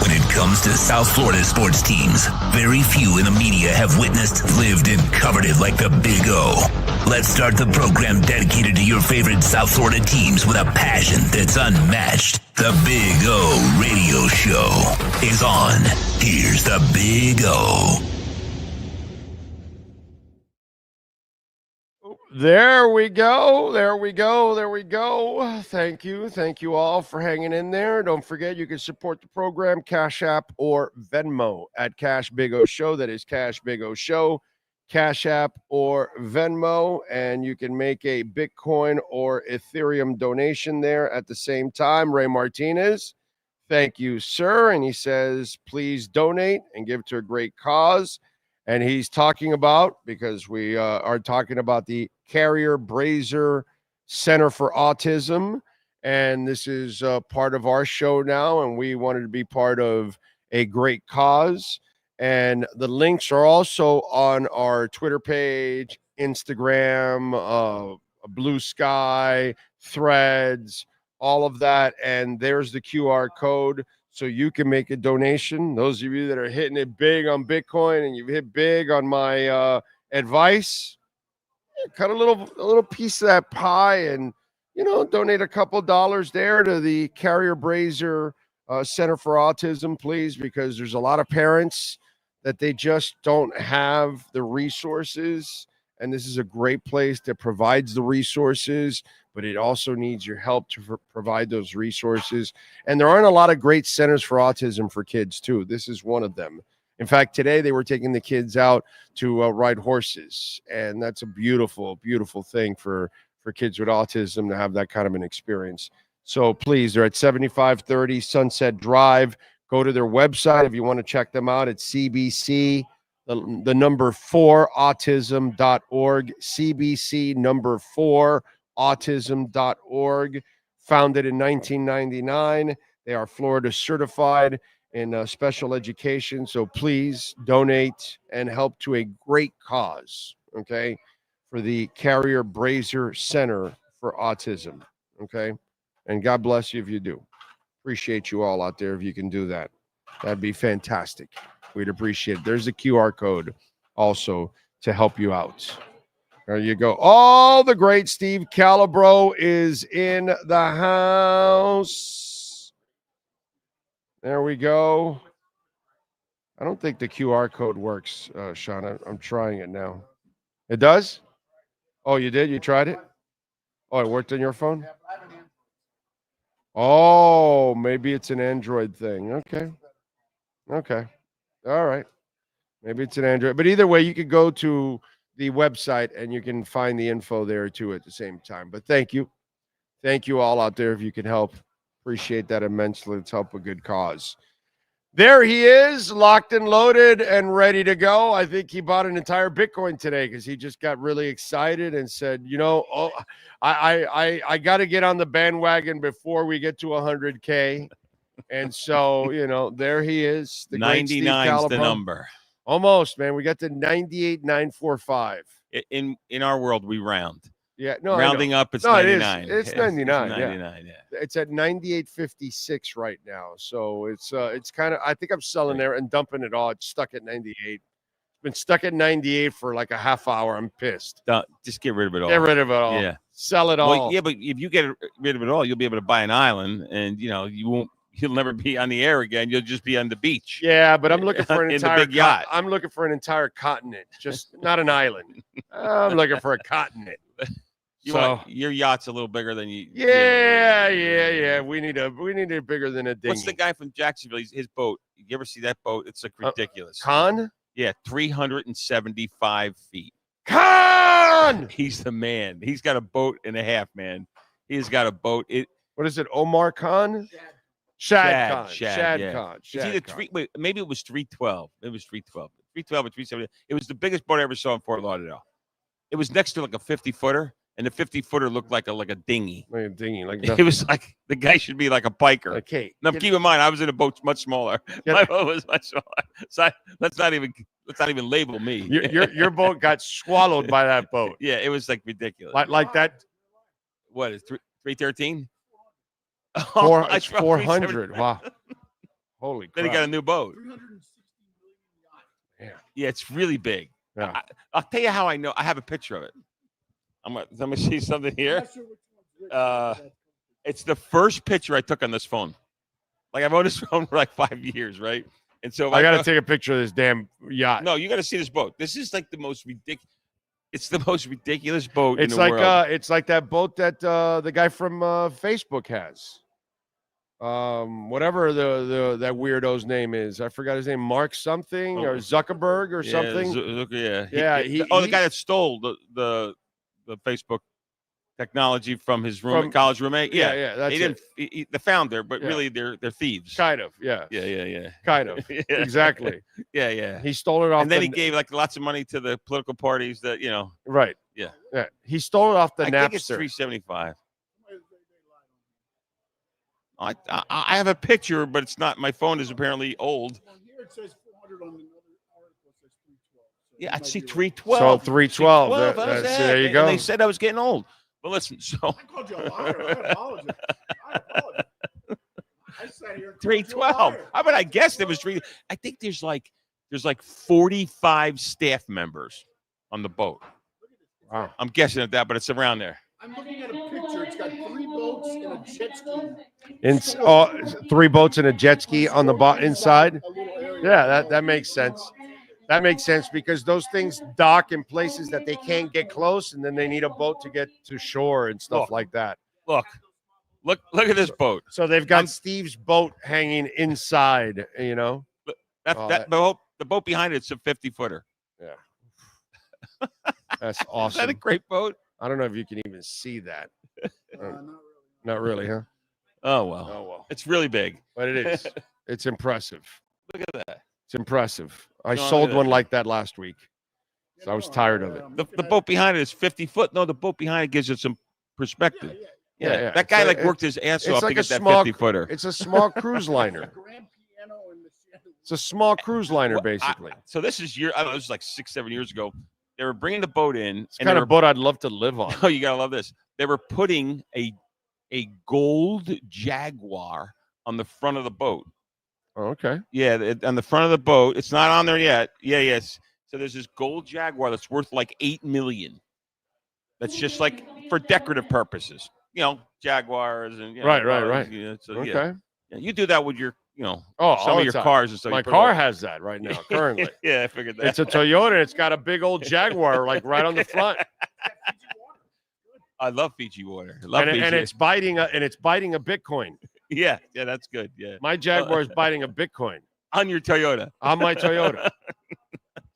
When it comes to South Florida sports teams, very few in the media have witnessed, lived, and covered it like the Big O. Let's start the program dedicated to your favorite South Florida teams with a passion that's unmatched. The Big O Radio Show is on. Here's the Big O. There we go. There we go. There we go. Thank you. Thank you all for hanging in there. Don't forget, you can support the program, Cash App or Venmo at Cash Big O Show. That is Cash Big O Show, Cash App or Venmo. And you can make a Bitcoin or Ethereum donation there at the same time. Ray Martinez, thank you, sir. And he says, please donate and give to a great cause. And he's talking about, because we are talking about the Carrier Brazier Center for Autism, and this is part of our show now, and we wanted to be part of a great cause. And the links are also on our Twitter page, Instagram, Blue Sky, Threads, all of that. And there's the QR code, so you can make a donation. Those of you that are hitting it big on Bitcoin and you've hit big on my advice, cut a little piece of that pie and, donate a couple dollars there to the Carrier Brazier Center for Autism, please, because there's a lot of parents that they just don't have the resources. And this is a great place that provides the resources, but it also needs your help to provide those resources. And there aren't a lot of great centers for autism for kids, too. This is one of them. In fact, today they were taking the kids out to ride horses, and that's a beautiful, beautiful thing for kids with autism to have that kind of an experience. So please, they're at 7530 Sunset Drive. Go to their website if you want to check them out at CBC, the number 4 autism.org, CBC number 4 autism.org. Founded in 1999. They are Florida certified in special education. So please donate and help to a great cause, okay, for the Carrier Brazier Center for Autism, okay? And God bless you if you do. Appreciate you all out there if you can do that. That'd be fantastic. We'd appreciate it. There's a QR code also to help you out. There you go. Oh, the great Steve Calabro is in the house. There we go. I don't think the QR code works, Sean. I'm trying it now. It does? Oh, you did? You tried it? Oh, it worked on your phone? Oh, maybe it's an Android thing. Okay. All right. Maybe it's an Android. But either way, you could go to the website and you can find the info there too at the same time. But thank you. Thank you all out there if you can help. Appreciate that immensely. Let's help a good cause. There he is, locked and loaded and ready to go. I think he bought an entire Bitcoin today because he just got really excited and said, I got to get on the bandwagon before we get to 100K. And so, there he is. The 99 is the number. Almost, man. We got to 98,945. In our world, we round. Yeah, no, rounding up, it's 99. It's 99. It's 99, yeah. It's at 98.56 right now. So it's kind of, I think I'm selling there and dumping it all. It's stuck at 98. It's been stuck at 98 for like a half hour. I'm pissed. Just get rid of it all. Get rid of it all. Yeah. Sell it all. Well, yeah, but if you get rid of it all, you'll be able to buy an island, and you won't you'll never be on the air again. You'll just be on the beach. Yeah, but I'm looking for an in entire the big yacht. I'm looking for an entire continent, just not an island. I'm looking for a continent. Your yacht's a little bigger than you. Yeah. We need it bigger than a dinghy. What's the guy from Jacksonville? His boat. You ever see that boat? It's like ridiculous. Khan? Yeah, 375 feet. Khan! He's the man. He's got a boat and a half, man. He's got a boat. What is it? Omar Khan? Shad Khan. Shad yeah. Khan. It's either maybe it was 312. It was 312. 312 or 370. It was the biggest boat I ever saw in Fort Lauderdale. It was next to like a 50-footer, and the 50-footer looked like a dinghy. Like a dinghy. It was like the guy should be like a biker. Okay. Now keep in mind, I was in a boat much smaller. My boat was much smaller. So let's not even label me. Your boat got swallowed by that boat. Yeah, it was like ridiculous. Like that. What is 313? 400. Wow. Holy crap. Then he got a new boat. Yeah, it's really big. Yeah. I'll tell you how I know. I have a picture of it. Let me see something here. It's the first picture I took on this phone. Like I've owned this phone for like 5 years, right? And so I got to take a picture of this damn yacht. No, you got to see this boat. This is like the most ridiculous. It's the most ridiculous boat in the world. It's like that boat that the guy from Facebook has. Whatever that weirdo's name is, I forgot his name. Mark something or Zuckerberg or something. Yeah. The guy that stole the Facebook technology from his college roommate. Yeah. That's the founder, but really they're thieves. Kind of. Yeah. Yeah. Kind of. Exactly. Yeah. He stole it off. And then he gave like lots of money to the political parties that Right. Yeah. He stole it off the I Napster. think it's 375. I have a picture, but it's not. My phone is apparently old. Here it says 400 on another article. It says 312. Yeah, I see 312. So 312. There you go. And they said I was getting old. But listen, so I called you a liar. I apologize. I sat here. 312. How about I guessed there was 3? I think there's like 45 staff members on the boat. Wow. I'm guessing at that, but it's around there. I'm looking at a picture. It's got 3 boats and a jet ski. 3 boats and a jet ski on the inside. Yeah, that makes sense. That makes sense because those things dock in places that they can't get close, and then they need a boat to get to shore and stuff like that. Look at this boat. So they've got Steve's boat hanging inside. That boat. The boat behind it's a 50-footer. Yeah, that's awesome. Is that a great boat? I don't know if you can even see that. Not really, huh? Oh well. It's really big, but it is. It's impressive. Look at that. It's impressive. I sold one like that last week, so I was tired of it. The boat behind it is 50 foot. No, the boat behind it gives it some perspective. Yeah. That guy worked his ass off to get that 50-footer. It's a small cruise liner. It's a small cruise liner, basically. So this is it was like 6-7 years ago. They were bringing the boat in. It's the kind of boat I'd love to live on. Oh, you gotta love this. They were putting a gold Jaguar on the front of the boat. Oh, okay. Yeah, on the front of the boat. It's not on there yet. Yes. So there's this gold Jaguar that's worth like $8 million. That's just like for decorative purposes. Jaguars and right. So, okay. Yeah, you do that with your some of your cars and stuff. My car has that right now, currently. Yeah, I figured that. It's a Toyota. It's got a big old Jaguar like right on the front. I love Fiji water. And it's biting a Bitcoin. Yeah, that's good. Yeah, my Jaguar is biting a Bitcoin on your Toyota. On my Toyota.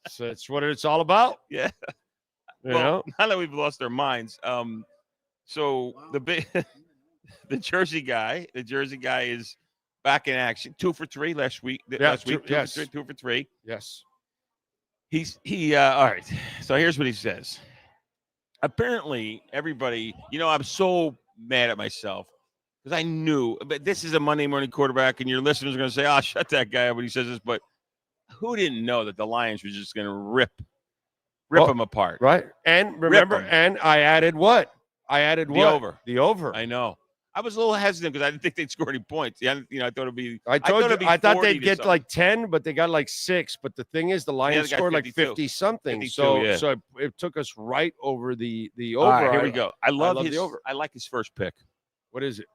So that's what it's all about. Yeah. Now that we've lost our minds, so the Jersey guy is back in action. 2 for 3 last week. Last week, 2 for 3. Yes. He all right. So here's what he says. Apparently, everybody, I'm so mad at myself because I knew, but this is a Monday morning quarterback, and your listeners are going to say, "Oh, shut that guy up when he says this." But who didn't know that the Lions were just going to rip them apart? Right. And remember, and I added what? The over. I know. I was a little hesitant because I didn't think they'd score any points. Yeah, I thought it'd be. I thought they'd get like 10, but they got like 6. But the thing is, the Lions scored like 50 something. So it took us right over the over. Here we go. I love his the over. I like his first pick. What is it?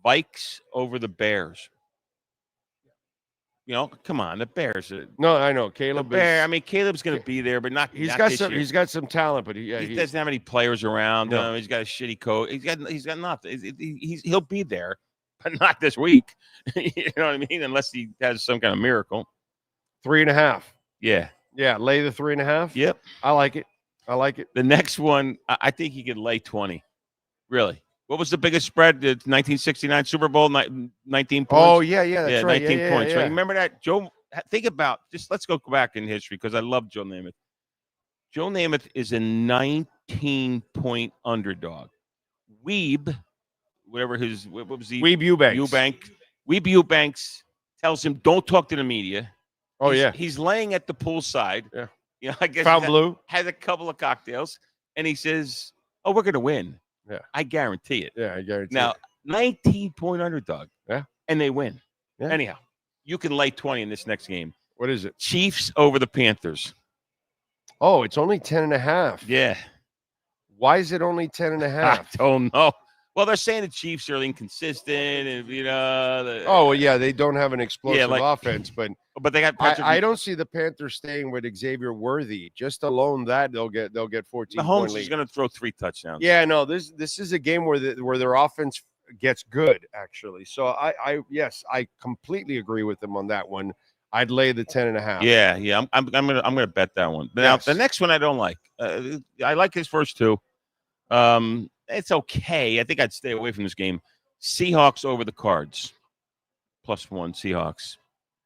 Vikes over the Bears. You know, come on, the Bears. No, I know Caleb. I mean, Caleb's going to be there, but not. He's not got this some. year. He's got some talent, but he doesn't have any players around. No. He's got a shitty coach. He's got nothing. He'll be there, but not this week. You know what I mean? Unless he has some kind of miracle. 3.5. Yeah. Yeah. Lay the 3.5. Yep. I like it. I like it. The next one, I think he could lay 20. Really. What was the biggest spread? The 1969 Super Bowl, 19 points. Oh yeah, that's right. 19 yeah, points. Yeah. Right? Remember that, Joe? Think about let's go back in history because I love Joe Namath. Joe Namath is a 19-point underdog. Weeb, whatever what was he? Weeb Eubanks. Weeb Eubanks tells him, "Don't talk to the media." Oh yeah. He's laying at the poolside. Yeah. You know, I guess Found blue. Has a couple of cocktails, and he says, "Oh, we're gonna win." Yeah. I guarantee it. Yeah, I guarantee. Now, 19-point underdog. Yeah. And they win. Yeah. Anyhow, you can lay 20 in this next game. What is it? Chiefs over the Panthers. Oh, it's only 10.5. Yeah. Why is it only 10.5? I don't know. Well, they're saying the Chiefs are inconsistent, and you know. Oh well, yeah, they don't have an explosive offense, but they got. I don't see the Panthers staying with Xavier Worthy. Just alone that they'll get 14. Mahomes is going to throw 3 touchdowns. Yeah, no, this is a game where their offense gets good actually. So I completely agree with them on that one. I'd lay the 10.5. Yeah, I'm gonna bet that one. Now the next one I don't like. I like his first two. It's okay. I think I'd stay away from this game. Seahawks over the Cards. +1 Seahawks.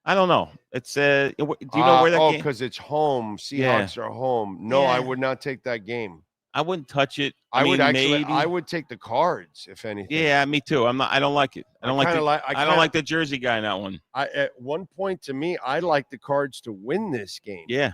I don't know. It's do you know where that game? Because it's home. Seahawks are home. No, I would not take that game. I wouldn't touch it. I would take the Cards if anything. Yeah, me too. I don't like it. I don't like the Jersey guy in that one. At one point to me, I like the Cards to win this game. Yeah.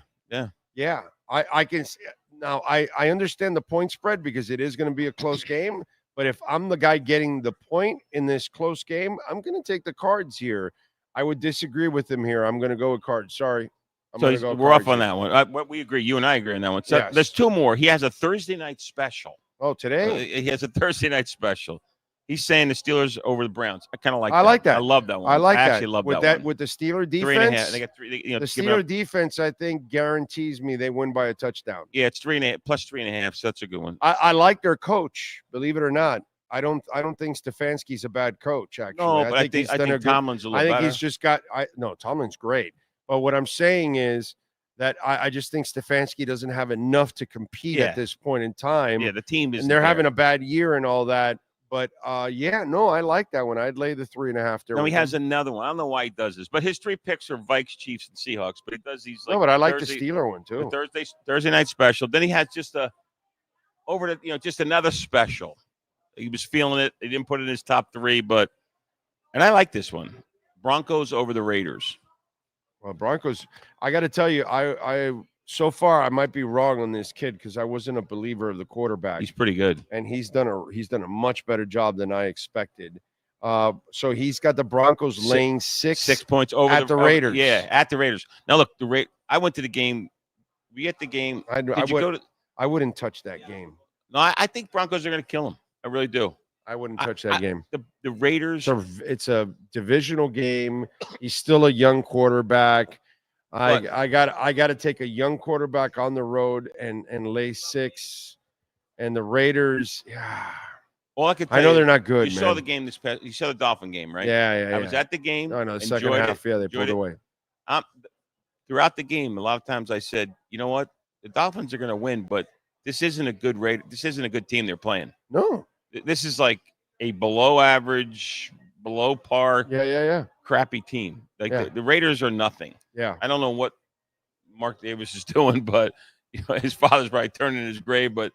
I can see. Now, I understand the point spread because it is going to be a close game. But if I'm the guy getting the point in this close game, I'm going to take the Cards here. I would disagree with him here. I'm going to go with Cards. Sorry. We're off on that one. We agree. You and I agree on that one. So Yes. There's 2 more. He has a Thursday night special. Oh, today? He has a Thursday night special. He's saying the Steelers over the Browns. I kind of like that. I like that. I love that one. I like that. Actually love with that one. With the Steeler 3.5. defense. They got 3. The Steeler defense, I think, guarantees me they win by a touchdown. Yeah, it's 3.5 +3.5. So that's a good one. I like their coach, believe it or not. I don't think Stefanski's a bad coach, actually. No, but I think Tomlin's a little better. I think he's just got Tomlin's great. But what I'm saying is that I just think Stefanski doesn't have enough to compete at this point in time. Yeah, the team is. And they're having a bad year and all that. But I like that one. I'd lay the 3.5 there. No, he has another one. I don't know why he does this, but his 3 picks are Vikes, Chiefs, and Seahawks. But he does these. No, but I like the Steeler one too. The Thursday night special. Then he has just just another special. He was feeling it. He didn't put it in his top 3, and I like this one. Broncos over the Raiders. Well, Broncos. I got to tell you, I so far I might be wrong on this kid because I wasn't a believer of the quarterback. He's pretty good, and he's done a much better job than I expected. So he's got the Broncos laying 6 points over at the Raiders. At the Raiders. Now look, I went to the game. We at the game. I wouldn't touch that game. No, I think Broncos are going to kill him. I really do. I wouldn't touch that game. The Raiders. It's a divisional game. He's still a young quarterback. I got to take a young quarterback on the road and lay 6. And the Raiders, All I could I know they're not good. You man. saw the game this past. You saw the Dolphin game, right? Yeah. I was at the game. No, the second half. Yeah, they pulled away. Throughout the game, a lot of times I said, you know what, the Dolphins are going to win, but this isn't a good rate. This isn't a good team they're playing. No, this is like a below average, below par. Yeah. Crappy team. Like the Raiders are nothing. Yeah. I don't know what Mark Davis is doing, but his father's probably turning in his grave. But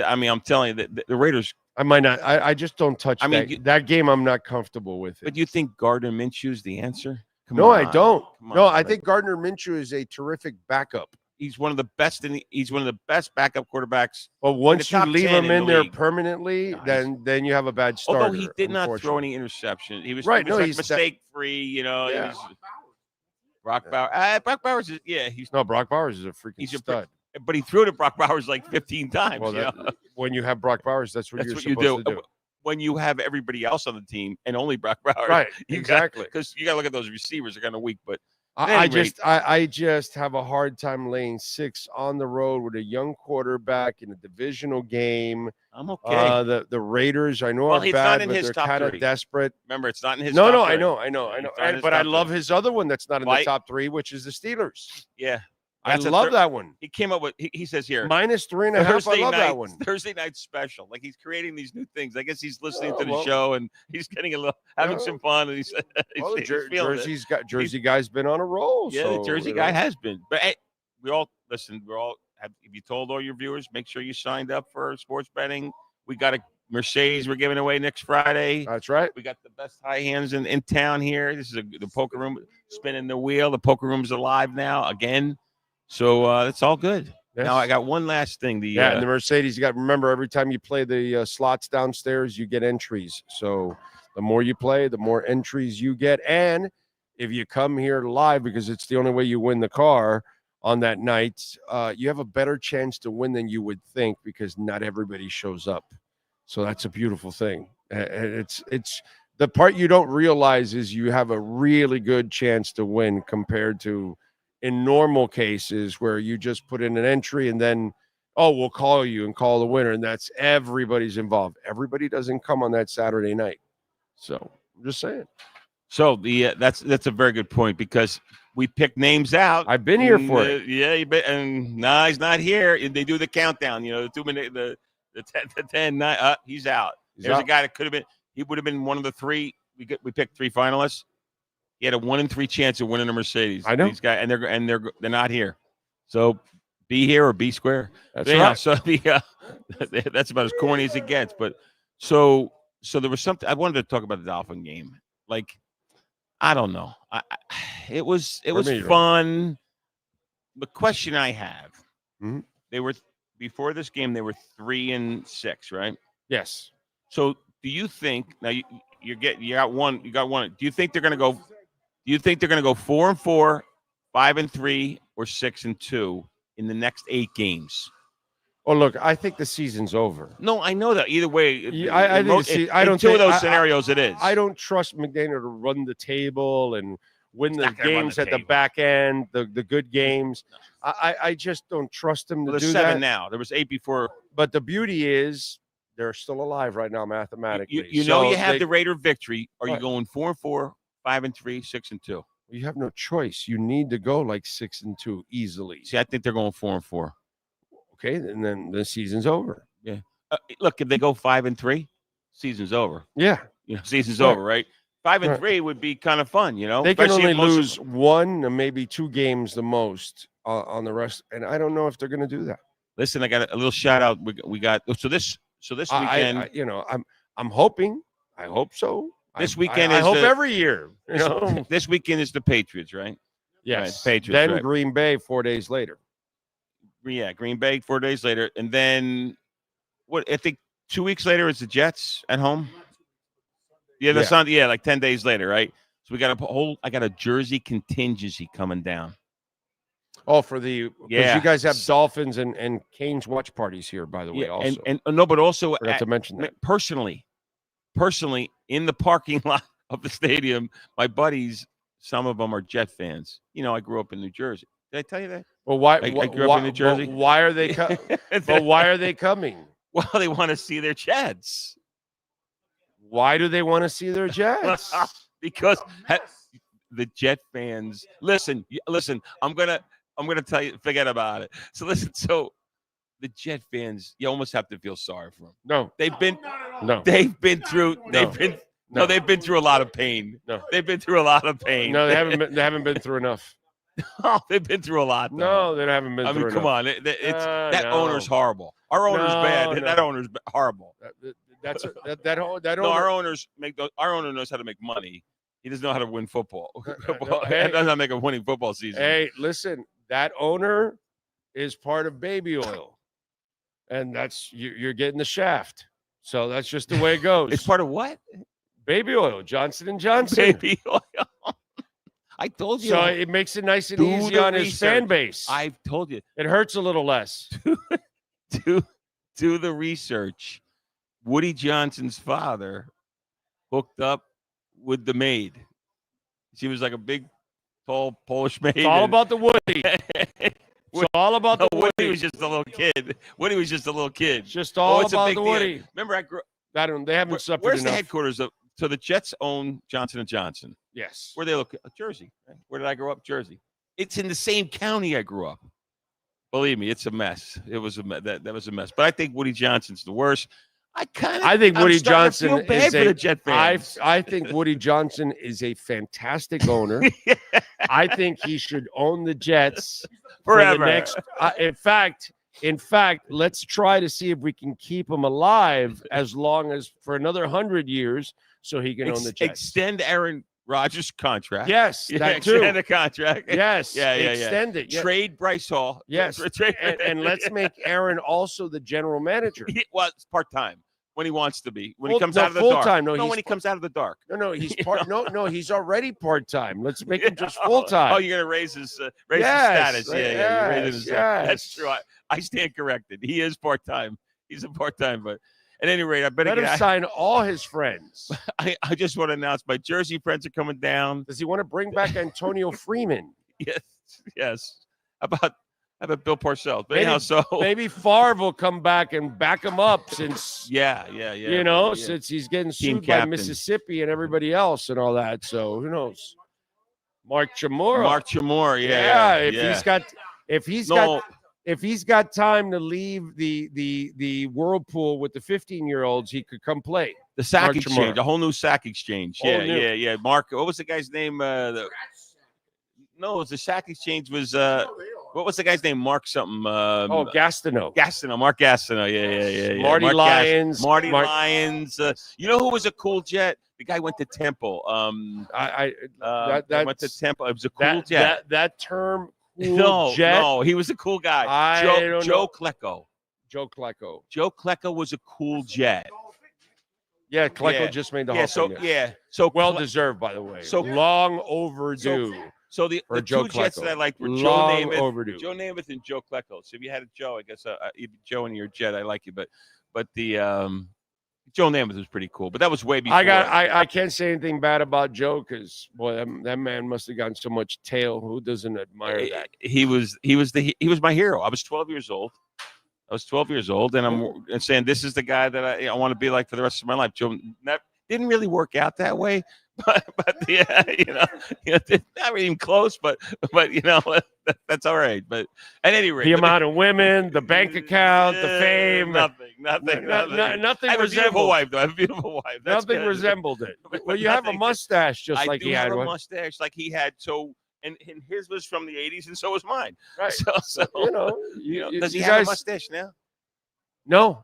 I'm telling you that the Raiders. I might not. I just don't touch that game. I'm not comfortable with it. But you think Gardner Minshew is the answer? No, I don't. No, I think Gardner Minshew is a terrific backup. He's one of the best, he's one of the best backup quarterbacks. But once you leave him in there league. permanently, then you have a bad starter. Although he did not throw any interceptions, he was right. He's mistake free. Yeah. Brock Bowers. Brock Bowers is Brock Bowers is a freaking stud. But he threw to Brock Bowers like 15 times. Well, when you have Brock Bowers, that's what you're supposed to do. when you have everybody else on the team and only Brock Bowers. Right, exactly. Because you got to look at those receivers; they're kind of weak. But I just have a hard time laying 6 on the road with a young quarterback in a divisional game. I'm okay. The Raiders, I know, Well, are it's bad, not in but his they're top kind 30. of desperate. Remember, it's not in his. No, top 30. I know. But I love his other one that's not in the top 3, which is the Steelers. Yeah, I love that one. He came up with. He says here -3.5. I love that one. Thursday night special. Like he's creating these new things. I guess he's listening to the show and he's getting having some fun. And he's Jersey guy's been on a roll. Yeah, so, the Jersey guy has been. But hey, we all listen. If you told all your viewers, make sure you signed up for sports betting. We got a Mercedes we're giving away next Friday. That's right. We got the best high hands in town here. This is the poker room spinning the wheel. The poker room's alive now again. So it's all good. Yes. Now I got one last thing. And the Mercedes, you got to remember every time you play the slots downstairs, you get entries. So the more you play, the more entries you get. And if you come here live, because it's the only way you win the car on that night, you have a better chance to win than you would think because not everybody shows up. So that's a beautiful thing. It's the part you don't realize is you have a really good chance to win compared to in normal cases where you just put in an entry and then, we'll call you and call the winner. And that's everybody's involved. Everybody doesn't come on that Saturday night. So I'm just saying. So that's a very good point because we pick names out. I've been here for it. Yeah, he's not here. They do the countdown, the 2 minute, the 10, 9, he's out. There's a guy that could have been, he would have been one of the 3. We picked 3 finalists. He had a 1 in 3 chance of winning a Mercedes. I know. These guys, and they're not here. So be here or be square. That's right. So that's about as corny as it gets. But so there was something I wanted to talk about the Dolphin game. Like, I don't know. It was fun. The question I have, they were before this game. They were 3-6, right? Yes. So do you think now you got one? Do you think they're going to go? Do you think they're going to go 4-4, 5-3, or 6-2 in the next 8 games? Oh, look, I think the season's over. No, I know that. Either way, I don't in two of those scenarios, it is. I don't trust McDaniel to run the table and win the games at the back end, the good games. I just don't trust him to do that. There's 7 now. There was 8 before. But the beauty is they're still alive right now mathematically. You know you have the Raider victory. Are you going 4-4, 5-3, 6-2? You have no choice. You need to go like 6-2 easily. See, I think they're going 4-4. Okay, and then the season's over. Yeah. Look, if they go 5-3, season's over. Yeah. Season's over, right? 5-3 would be kind of fun, They can only lose 1 or maybe 2 games the most on the rest, and I don't know if they're going to do that. Listen, I got a little shout out. We got this weekend. I'm hoping. I hope so. This weekend I is hope every year. This weekend is the Patriots, right? Yes. Right, Patriots. Then right. Green Bay 4 days later. Yeah, Green Bay 4 days later, and then I think 2 weeks later is the Jets at home. Yeah, that's not. Yeah, like 10 days later, right? So we got I got a Jersey contingency coming down. Oh, because you guys have Dolphins and Canes watch parties here, by the way. Also, and no, but also forgot to mention that personally, in the parking lot of the stadium, my buddies, some of them are Jet fans. I grew up in New Jersey. Did I tell you that? Well, why? I grew up in New Jersey. Why are they coming? But why are they coming? Well, they want to see their Jets. Why do they want to see their Jets? Because the Jet fans. Listen. I'm gonna tell you. Forget about it. So listen. So the Jet fans, you almost have to feel sorry for them. No, they've been. No, they've been through. They've been. No, they've been through a lot of pain. No, they've been through a lot of pain. No, they haven't. They haven't been through enough. Oh, they've been through a lot. Though. No, they haven't been. I mean, come on. That owner's horrible. Our owner's bad. No. That owner's horrible. No, our owners our owner knows how to make money. He doesn't know how to win football. He doesn't know how to make a winning football season. Hey, listen, that owner is part of Baby Oil, and that's you're getting the shaft. So that's just the way it goes. It's part of what? Baby Oil, Johnson & Johnson. Baby Oil. I told you. So it makes it nice and easy on his fan base. I've told you. It hurts a little less. Do the research. Woody Johnson's father hooked up with the maid. She was like a big, tall Polish maid. It's all about the Woody. It's all about the Woody. Woody was just a little kid. Woody was just a little kid. Just all it's a about big the deal. Woody. Remember, I grew. They haven't suffered Where's enough. the headquarters of? So the Jets own Johnson & Johnson. Yes. Where they look? Jersey. Right? Where did I grow up? Jersey. It's in the same county I grew up. Believe me, it's a mess. It was a mess. That was a mess. But I think Woody Johnson's the worst. I think Woody Johnson feel bad is for the Jet fans. I think Woody Johnson is a fantastic owner. I think he should own the Jets forever. For the next, in fact, let's try to see if we can keep him alive as long as for another 100 years, so he can own the Jets. Extend Aaron Rodgers' contract. Yes, that too. Extend the contract. Yes, yeah. Extend it. Yeah. Trade Bryce Hall. Yes, and let's make Aaron also the general manager. Well, it's part-time when he wants to be. When he Full- comes no, out of the dark. full-time. No, when he's he comes out of the dark. No, he's he's already part-time. Let's make him just full-time. Oh, you're gonna raise his status. Yeah, you're raising his status. That's true. I stand corrected. He is part-time. He's a part-time, but at any rate, I better Let him sign all his friends. I just want to announce my Jersey friends are coming down. Does he want to bring back Antonio Freeman? Yes. How about Bill Parcells? But anyhow, maybe Favre will come back and back him up since since he's getting Team sued by captain. Mississippi and everybody else and all that. So who knows? Mark Chamorro. If he's got time to leave the whirlpool with the 15-year-olds, he could come play. The sack Mark exchange, Chamorro. a whole new sack exchange. Whole new. Yeah. Mark, what was the guy's name? No, it was the sack exchange was what was the guy's name? Mark something. Gastineau. Mark Gastineau. Yeah. Marty Mark Lyons. Lyons. You know who was a cool jet? The guy went to Temple. Went to Temple. It was a cool jet. That term. Cool jet? No, he was a cool guy. Joe Klecko. Joe Klecko. Joe Klecko was a cool jet. Yeah, Klecko just made the Hall of Fame. So well deserved, by the way. So long overdue. So the Joe two jets Klecko. that I liked were Long overdue. Joe Namath and Joe Klecko. So if you had a Joe, I guess Joe in your jet, I like you. But the Joe Namath was pretty cool. But that was way before. I can't say anything bad about Joe because boy, that man must have gotten so much tail. Who doesn't admire that? He was my hero. I was 12 years old. And I'm saying this is the guy that I want to be like for the rest of my life. Joe didn't really work out that way, but yeah, not even close. But that's all right. But at any rate, the amount of women, the bank account, the fame, nothing. Nothing I have a beautiful wife, though. I have a beautiful wife. That's nothing good. resembled it. Well, you have a mustache just like he had one. I do have a mustache like he had. So. And his was from the 80s, and so was mine. Right. So does he you have guys, a mustache now? No,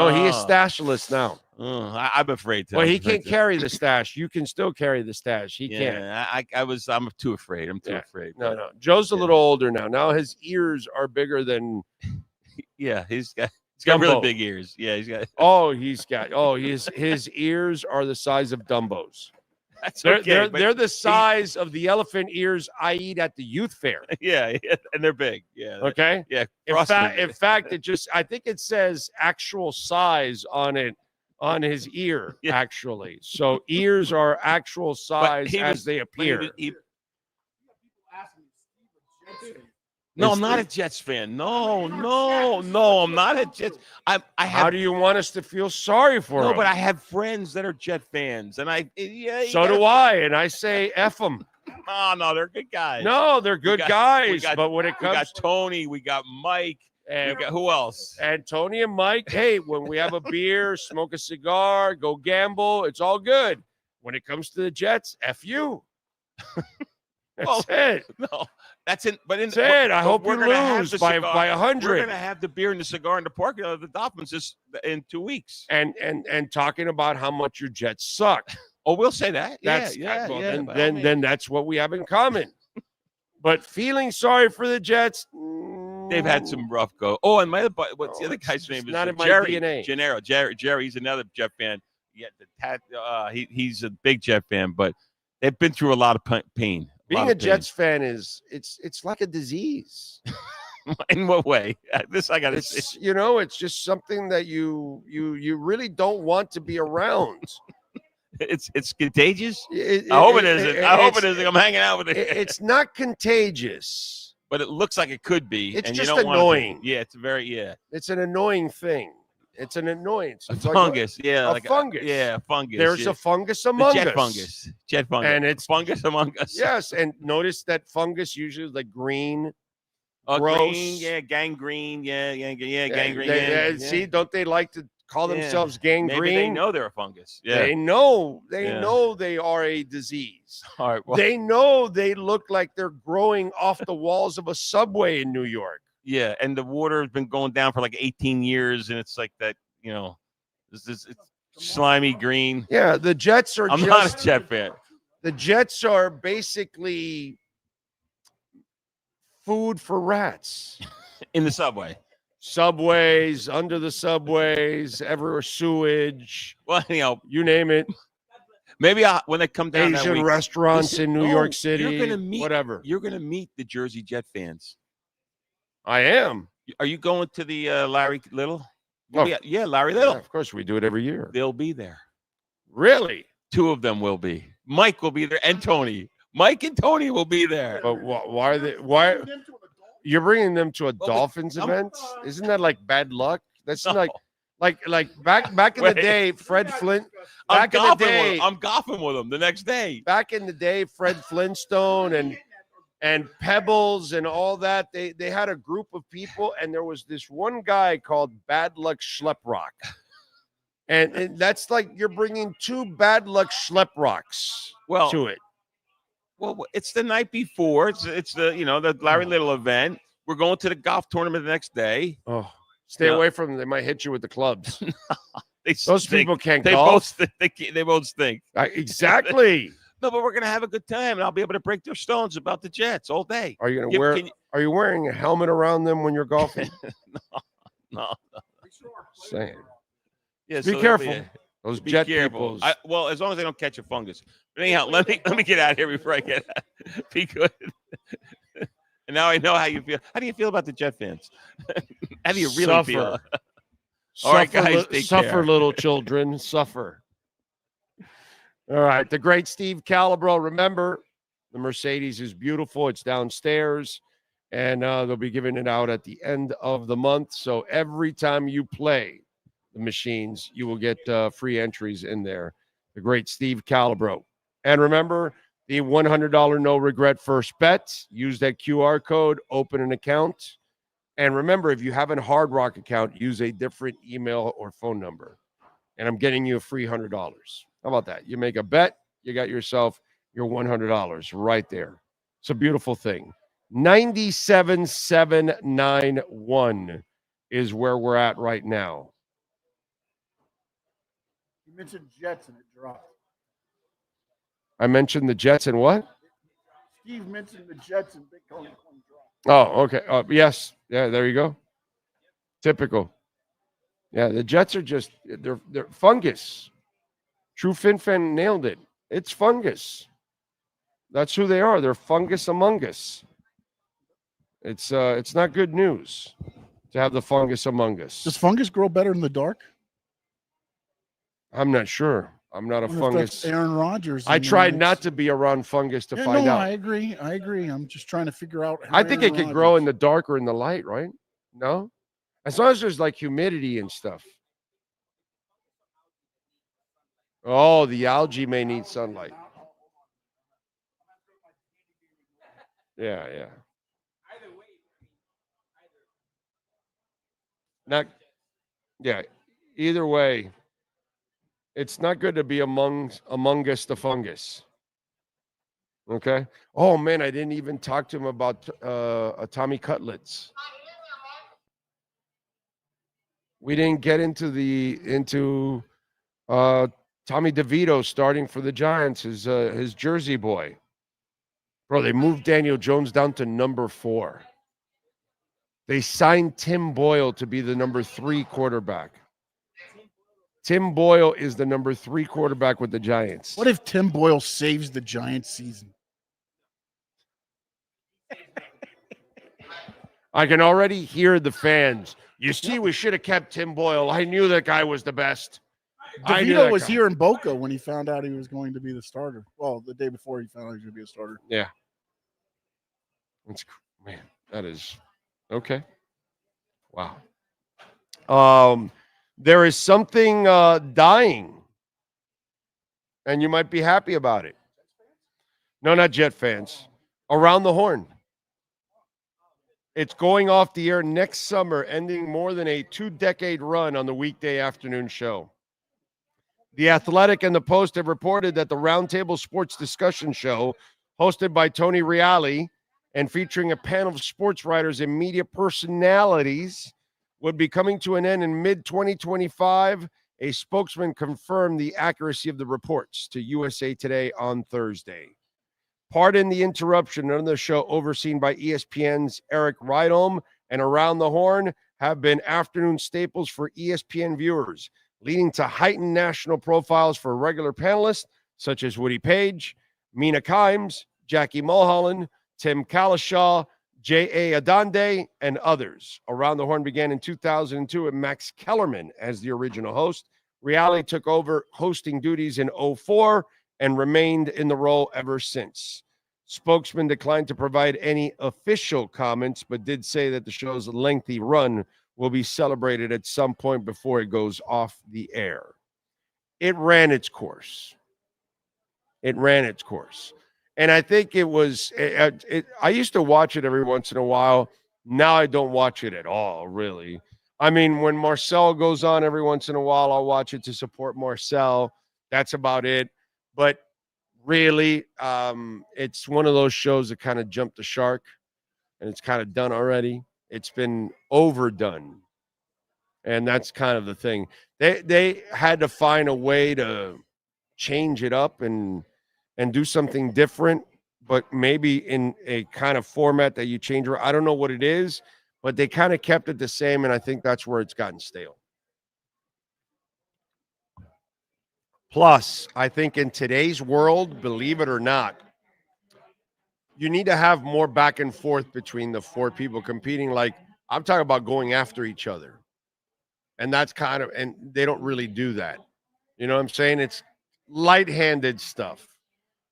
he is stashless now. I'm afraid to. Well, he can't carry the stash. You can still carry the stash. He can't. I'm too afraid. I'm too afraid. No. Joe's a little older now. Now his ears are bigger than. Yeah, he's got really big ears. Yeah, he's got. His ears are the size of Dumbo's. They're the size of the elephant ears I eat at the youth fair. Yeah, and they're big. Yeah. Okay. Yeah. In fact, I think it says actual size on it on his ear. Yeah. Actually, so ears are actual size they appear. No, I'm not a Jets fan. No, I'm not a Jets. How do you want us to feel sorry for him? No, but I have friends that are Jet fans, and so do I, and I say F them. Oh, no, they're good guys. No, they're good guys. But when it comes, we got Tony, we got Mike, and we got who else? And Tony and Mike. Hey, when we have a beer, smoke a cigar, go gamble, it's all good. When it comes to the Jets, F you. That's it. No, that's it. But that's it. I hope you lose by 100. We're gonna have the beer and the cigar in the parking lot of the Dolphins in 2 weeks. And talking about how much your Jets suck. Oh, we'll say that. Then that's what we have in common. But feeling sorry for the Jets. They've had some rough go. Oh, and what's the other guy's name? Not in my Jerry. DNA. Gennaro. Jerry. He's another Jet fan. Yeah, he's a big Jet fan, but they've been through a lot of pain. Being a Jets fan it's like a disease. In what way? This I gotta say. It's it's just something that you really don't want to be around. It's contagious. I hope it isn't. I hope it isn't. I'm hanging out with it. It's not contagious, but it looks like it could be. It's and just you don't annoying. Yeah, it's very It's an annoying thing. It's an annoyance. It's fungus. a fungus. Fungus. There's a fungus among jet us. Fungus. Jet fungus. And it's fungus among us. Yes, and notice that fungus usually is like green. Gross. Green, gangrene. Gangrene. See, don't they like to call themselves gangrene? Maybe they know they're a fungus. Yeah. They know they are a disease. All right. Well, they know they look like they're growing off the walls of a subway in New York. Yeah, and the water has been going down for like 18 years, and it's like that, it's slimy green. Yeah, the Jets are I'm not a Jet fan. The Jets are basically food for rats. In the subway. Subways, under the subways, everywhere, sewage. Well, you name it. Maybe when they come down Asian that week, restaurants in New York City, you're gonna meet, whatever. You're going to meet the Jersey Jet fans. I am. Are you going to the Larry Little? Oh, yeah, Larry Little. Yeah, of course, we do it every year. They'll be there. Really? 2 of them will be. Mike will be there, and Tony. Mike and Tony will be there. But why are they? Why you're bringing them to a Dolphins event? Isn't that like bad luck? That's like back in the day, Fred Flint. I'm golfing with them the next day. Back in the day, Fred Flintstone and Pebbles and all that, they had a group of people, and there was this one guy called Bad Luck Schleprock. And that's like you're bringing 2 Bad Luck Schleprocks to it. Well, it's the night before. It's the the Larry Little event. We're going to the golf tournament the next day. Oh, stay away from them. They might hit you with the clubs. Those stink. people can't they golf. They both stink. Exactly. No, but we're gonna have a good time, and I'll be able to break their stones about the Jets all day. Are you Are you wearing a helmet around them when you're golfing? No. Saying. Yeah, be careful. Those Jet people. Well, as long as they don't catch a fungus. But anyhow, let me get out of here before I get out. Be good. And now I know how you feel. How do you feel about the Jet fans? How do you really feel? All right, guys, suffer, little children, suffer. All right, the great Steve Calabro. Remember, the Mercedes is beautiful. It's downstairs, and they'll be giving it out at the end of the month. So every time you play the machines, you will get free entries in there. The great Steve Calabro. And remember, the $100 no regret first bet. Use that QR code, open an account. And remember, if you have a Hard Rock account, use a different email or phone number. And I'm getting you a free $100. How about that? You make a bet, you got yourself your $100 right there. It's a beautiful thing. 97,791 is where we're at right now. You mentioned Jets and it dropped. I mentioned the Jets and what? Steve mentioned the Jets and Bitcoin dropped. Oh, okay. Yes. Yeah, there you go. Typical. Yeah, the Jets are just, they're fungus. True FinFan nailed it. It's fungus. That's who they are. They're fungus among us. It's not good news to have the fungus among us. Does fungus grow better in the dark? I'm not sure. I'm not a fungus. Aaron Rodgers. I tried not to be around fungus to find out. I agree. I'm just trying to figure out. I think it could grow in the dark or in the light, right? No? As long as there's like humidity and stuff. Oh, the algae may need sunlight. Yeah. Either way, it's not good to be among us the fungus. Okay. Oh man, I didn't even talk to him about Tommy Cutlets. We didn't get into Tommy DeVito starting for the Giants, his Jersey boy. Bro, they moved Daniel Jones down to number 4. They signed Tim Boyle to be the number 3 quarterback. Tim Boyle is the number 3 quarterback with the Giants. What if Tim Boyle saves the Giants season? I can already hear the fans. You see, we should have kept Tim Boyle. I knew that guy was the best. DeVito was here in Boca when he found out he was going to be the starter. Well, the day before he found out he was going to be a starter. Yeah. Man, that is okay. Wow. There is something dying, and you might be happy about it. No, not Jet fans. Around the Horn. It's going off the air next summer, ending more than a 2-decade run on the weekday afternoon show. The Athletic and the Post have reported that the Roundtable Sports Discussion Show, hosted by Tony Reali and featuring a panel of sports writers and media personalities, would be coming to an end in mid-2025. A spokesman confirmed the accuracy of the reports to USA Today on Thursday. Pardon the interruption. Another show overseen by ESPN's Eric Rydholm and Around the Horn have been afternoon staples for ESPN viewers, leading to heightened national profiles for regular panelists such as Woody Page, Mina Kimes, Jackie Mulholland, Tim Kalishaw, J.A. Adande, and others. Around the Horn began in 2002 with Max Kellerman as the original host. Reali took over hosting duties in 2004 and remained in the role ever since. Spokesman declined to provide any official comments, but did say that the show's lengthy run will be celebrated at some point before it goes off the air. It ran its course. And I think it was, I used to watch it every once in a while. Now I don't watch it at all, really. I mean, when Marcel goes on every once in a while, I'll watch it to support Marcel. That's about it. But really, it's one of those shows that kind of jumped the shark, and it's kind of done already. It's been overdone. And that's kind of the thing. They had to find a way to change it up and do something different, but maybe in a kind of format that you change. I don't know what it is, but they kind of kept it the same, and I think that's where it's gotten stale. Plus, I think in today's world, believe it or not, you need to have more back and forth between the four people competing. Like, I'm talking about going after each other. And that's kind of, and they don't really do that. You know what I'm saying? It's light-handed stuff.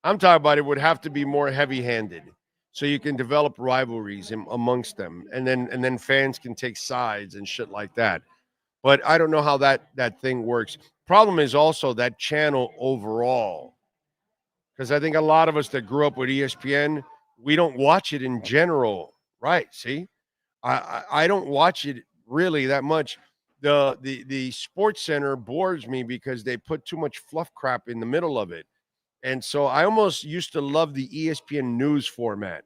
I'm talking about it would have to be more heavy-handed so you can develop rivalries amongst them, and then fans can take sides and shit like that. But I don't know how that thing works. Problem is also that channel overall, because I think a lot of us that grew up with ESPN, we don't watch it in general, right? See, I don't watch it really that much. The Sports Center bores me because they put too much fluff crap in the middle of it. And so I almost used to love the ESPN news format.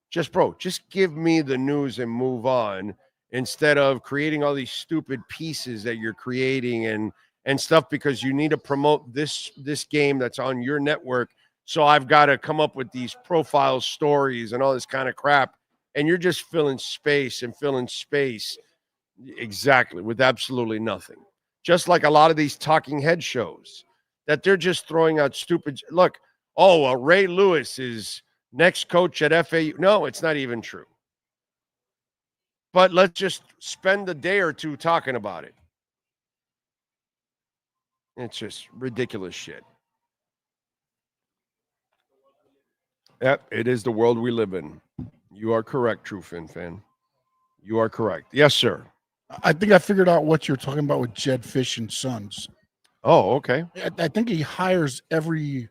Just give me the news and move on, instead of creating all these stupid pieces that you're creating and stuff because you need to promote this game that's on your network. So I've got to come up with these profile stories and all this kind of crap. And you're just filling space. Exactly, with absolutely nothing. Just like a lot of these talking head shows that they're just throwing out stupid. Look, Ray Lewis is next coach at FAU. No, it's not even true. But let's just spend a day or two talking about it. It's just ridiculous shit. Yep, it is the world we live in. You are correct, True Fin fan. You are correct. Yes, sir. I think I figured out what you're talking about with Jed Fish and Sons. Oh, okay. I think he hires every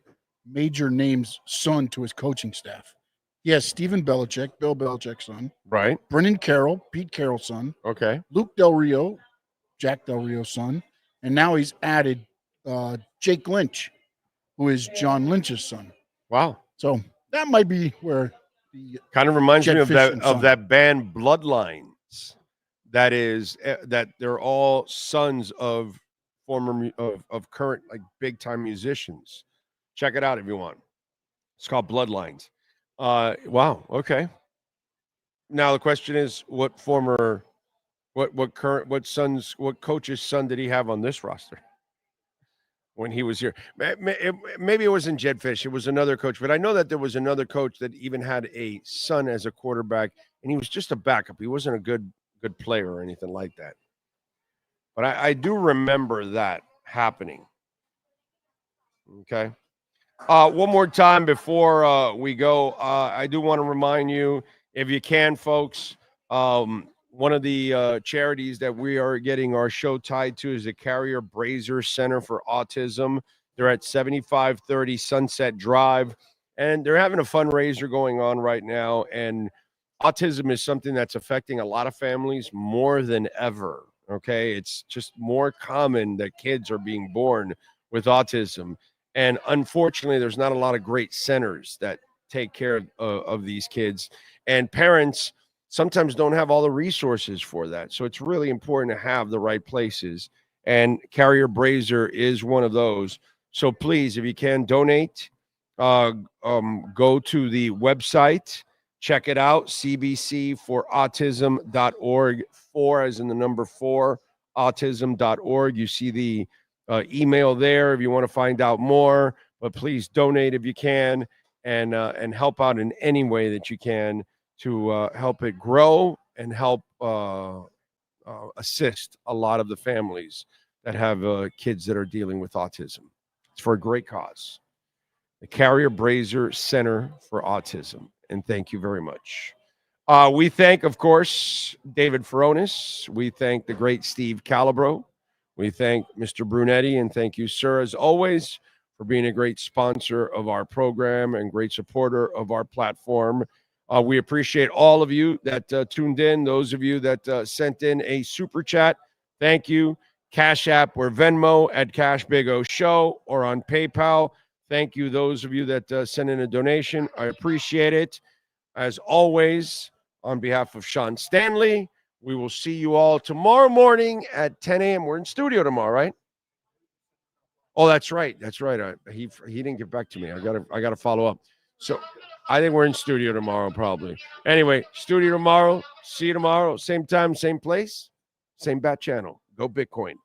major name's son to his coaching staff. He has Stephen Belichick, Bill Belichick's son. Right. Brennan Carroll, Pete Carroll's son. Okay. Luke Del Rio, Jack Del Rio's son. And now he's added Jake Lynch, who is John Lynch's son. Wow. So that might be where the kind of reminds Jed me of Fish that band Bloodlines. That is that they're all sons of former of current like big time musicians. Check it out if you want. It's called Bloodlines. Wow. Okay. Now the question is, what coach's son did he have on this roster? when he was here. Maybe it wasn't Jed Fish. It was another coach. But I know that there was another coach that even had a son as a quarterback, and he was just a backup. He wasn't a good player or anything like that. But I do remember that happening. Okay. One more time before we go, I do want to remind you, if you can, folks, one of the charities that we are getting our show tied to is the Carrier Brazier Center for Autism. They're at 7530 Sunset Drive, and they're having a fundraiser going on right now. And autism is something that's affecting a lot of families more than ever. Okay, it's just more common that kids are being born with autism. And unfortunately, there's not a lot of great centers that take care of these kids. And parents sometimes don't have all the resources for that. So it's really important to have the right places. And Carrier Brazier is one of those. So please, if you can donate, go to the website, check it out, cbcforautism.org, 4 as in the number 4, autism.org. You see the email there if you want to find out more, but please donate if you can, and help out in any way that you can to help it grow and help assist a lot of the families that have kids that are dealing with autism. It's for a great cause. The Carrier Brazier Center for Autism. And thank you very much. We thank, of course, David Furones. We thank the great Steve Calabro. We thank Mr. Brunetti, and thank you, sir, as always, for being a great sponsor of our program and great supporter of our platform. We appreciate all of you that tuned in, those of you that sent in a super chat. Thank you. Cash App or Venmo at Cash Big O Show or on PayPal. Thank you, those of you that sent in a donation. I appreciate it. As always, on behalf of Sean Stanley, we will see you all tomorrow morning at 10 a.m. We're in studio tomorrow, right? Oh, that's right. That's right. He didn't get back to me. I gotta follow up. So I think we're in studio tomorrow, probably. Anyway, studio tomorrow. See you tomorrow. Same time, same place, same bat channel. Go Bitcoin.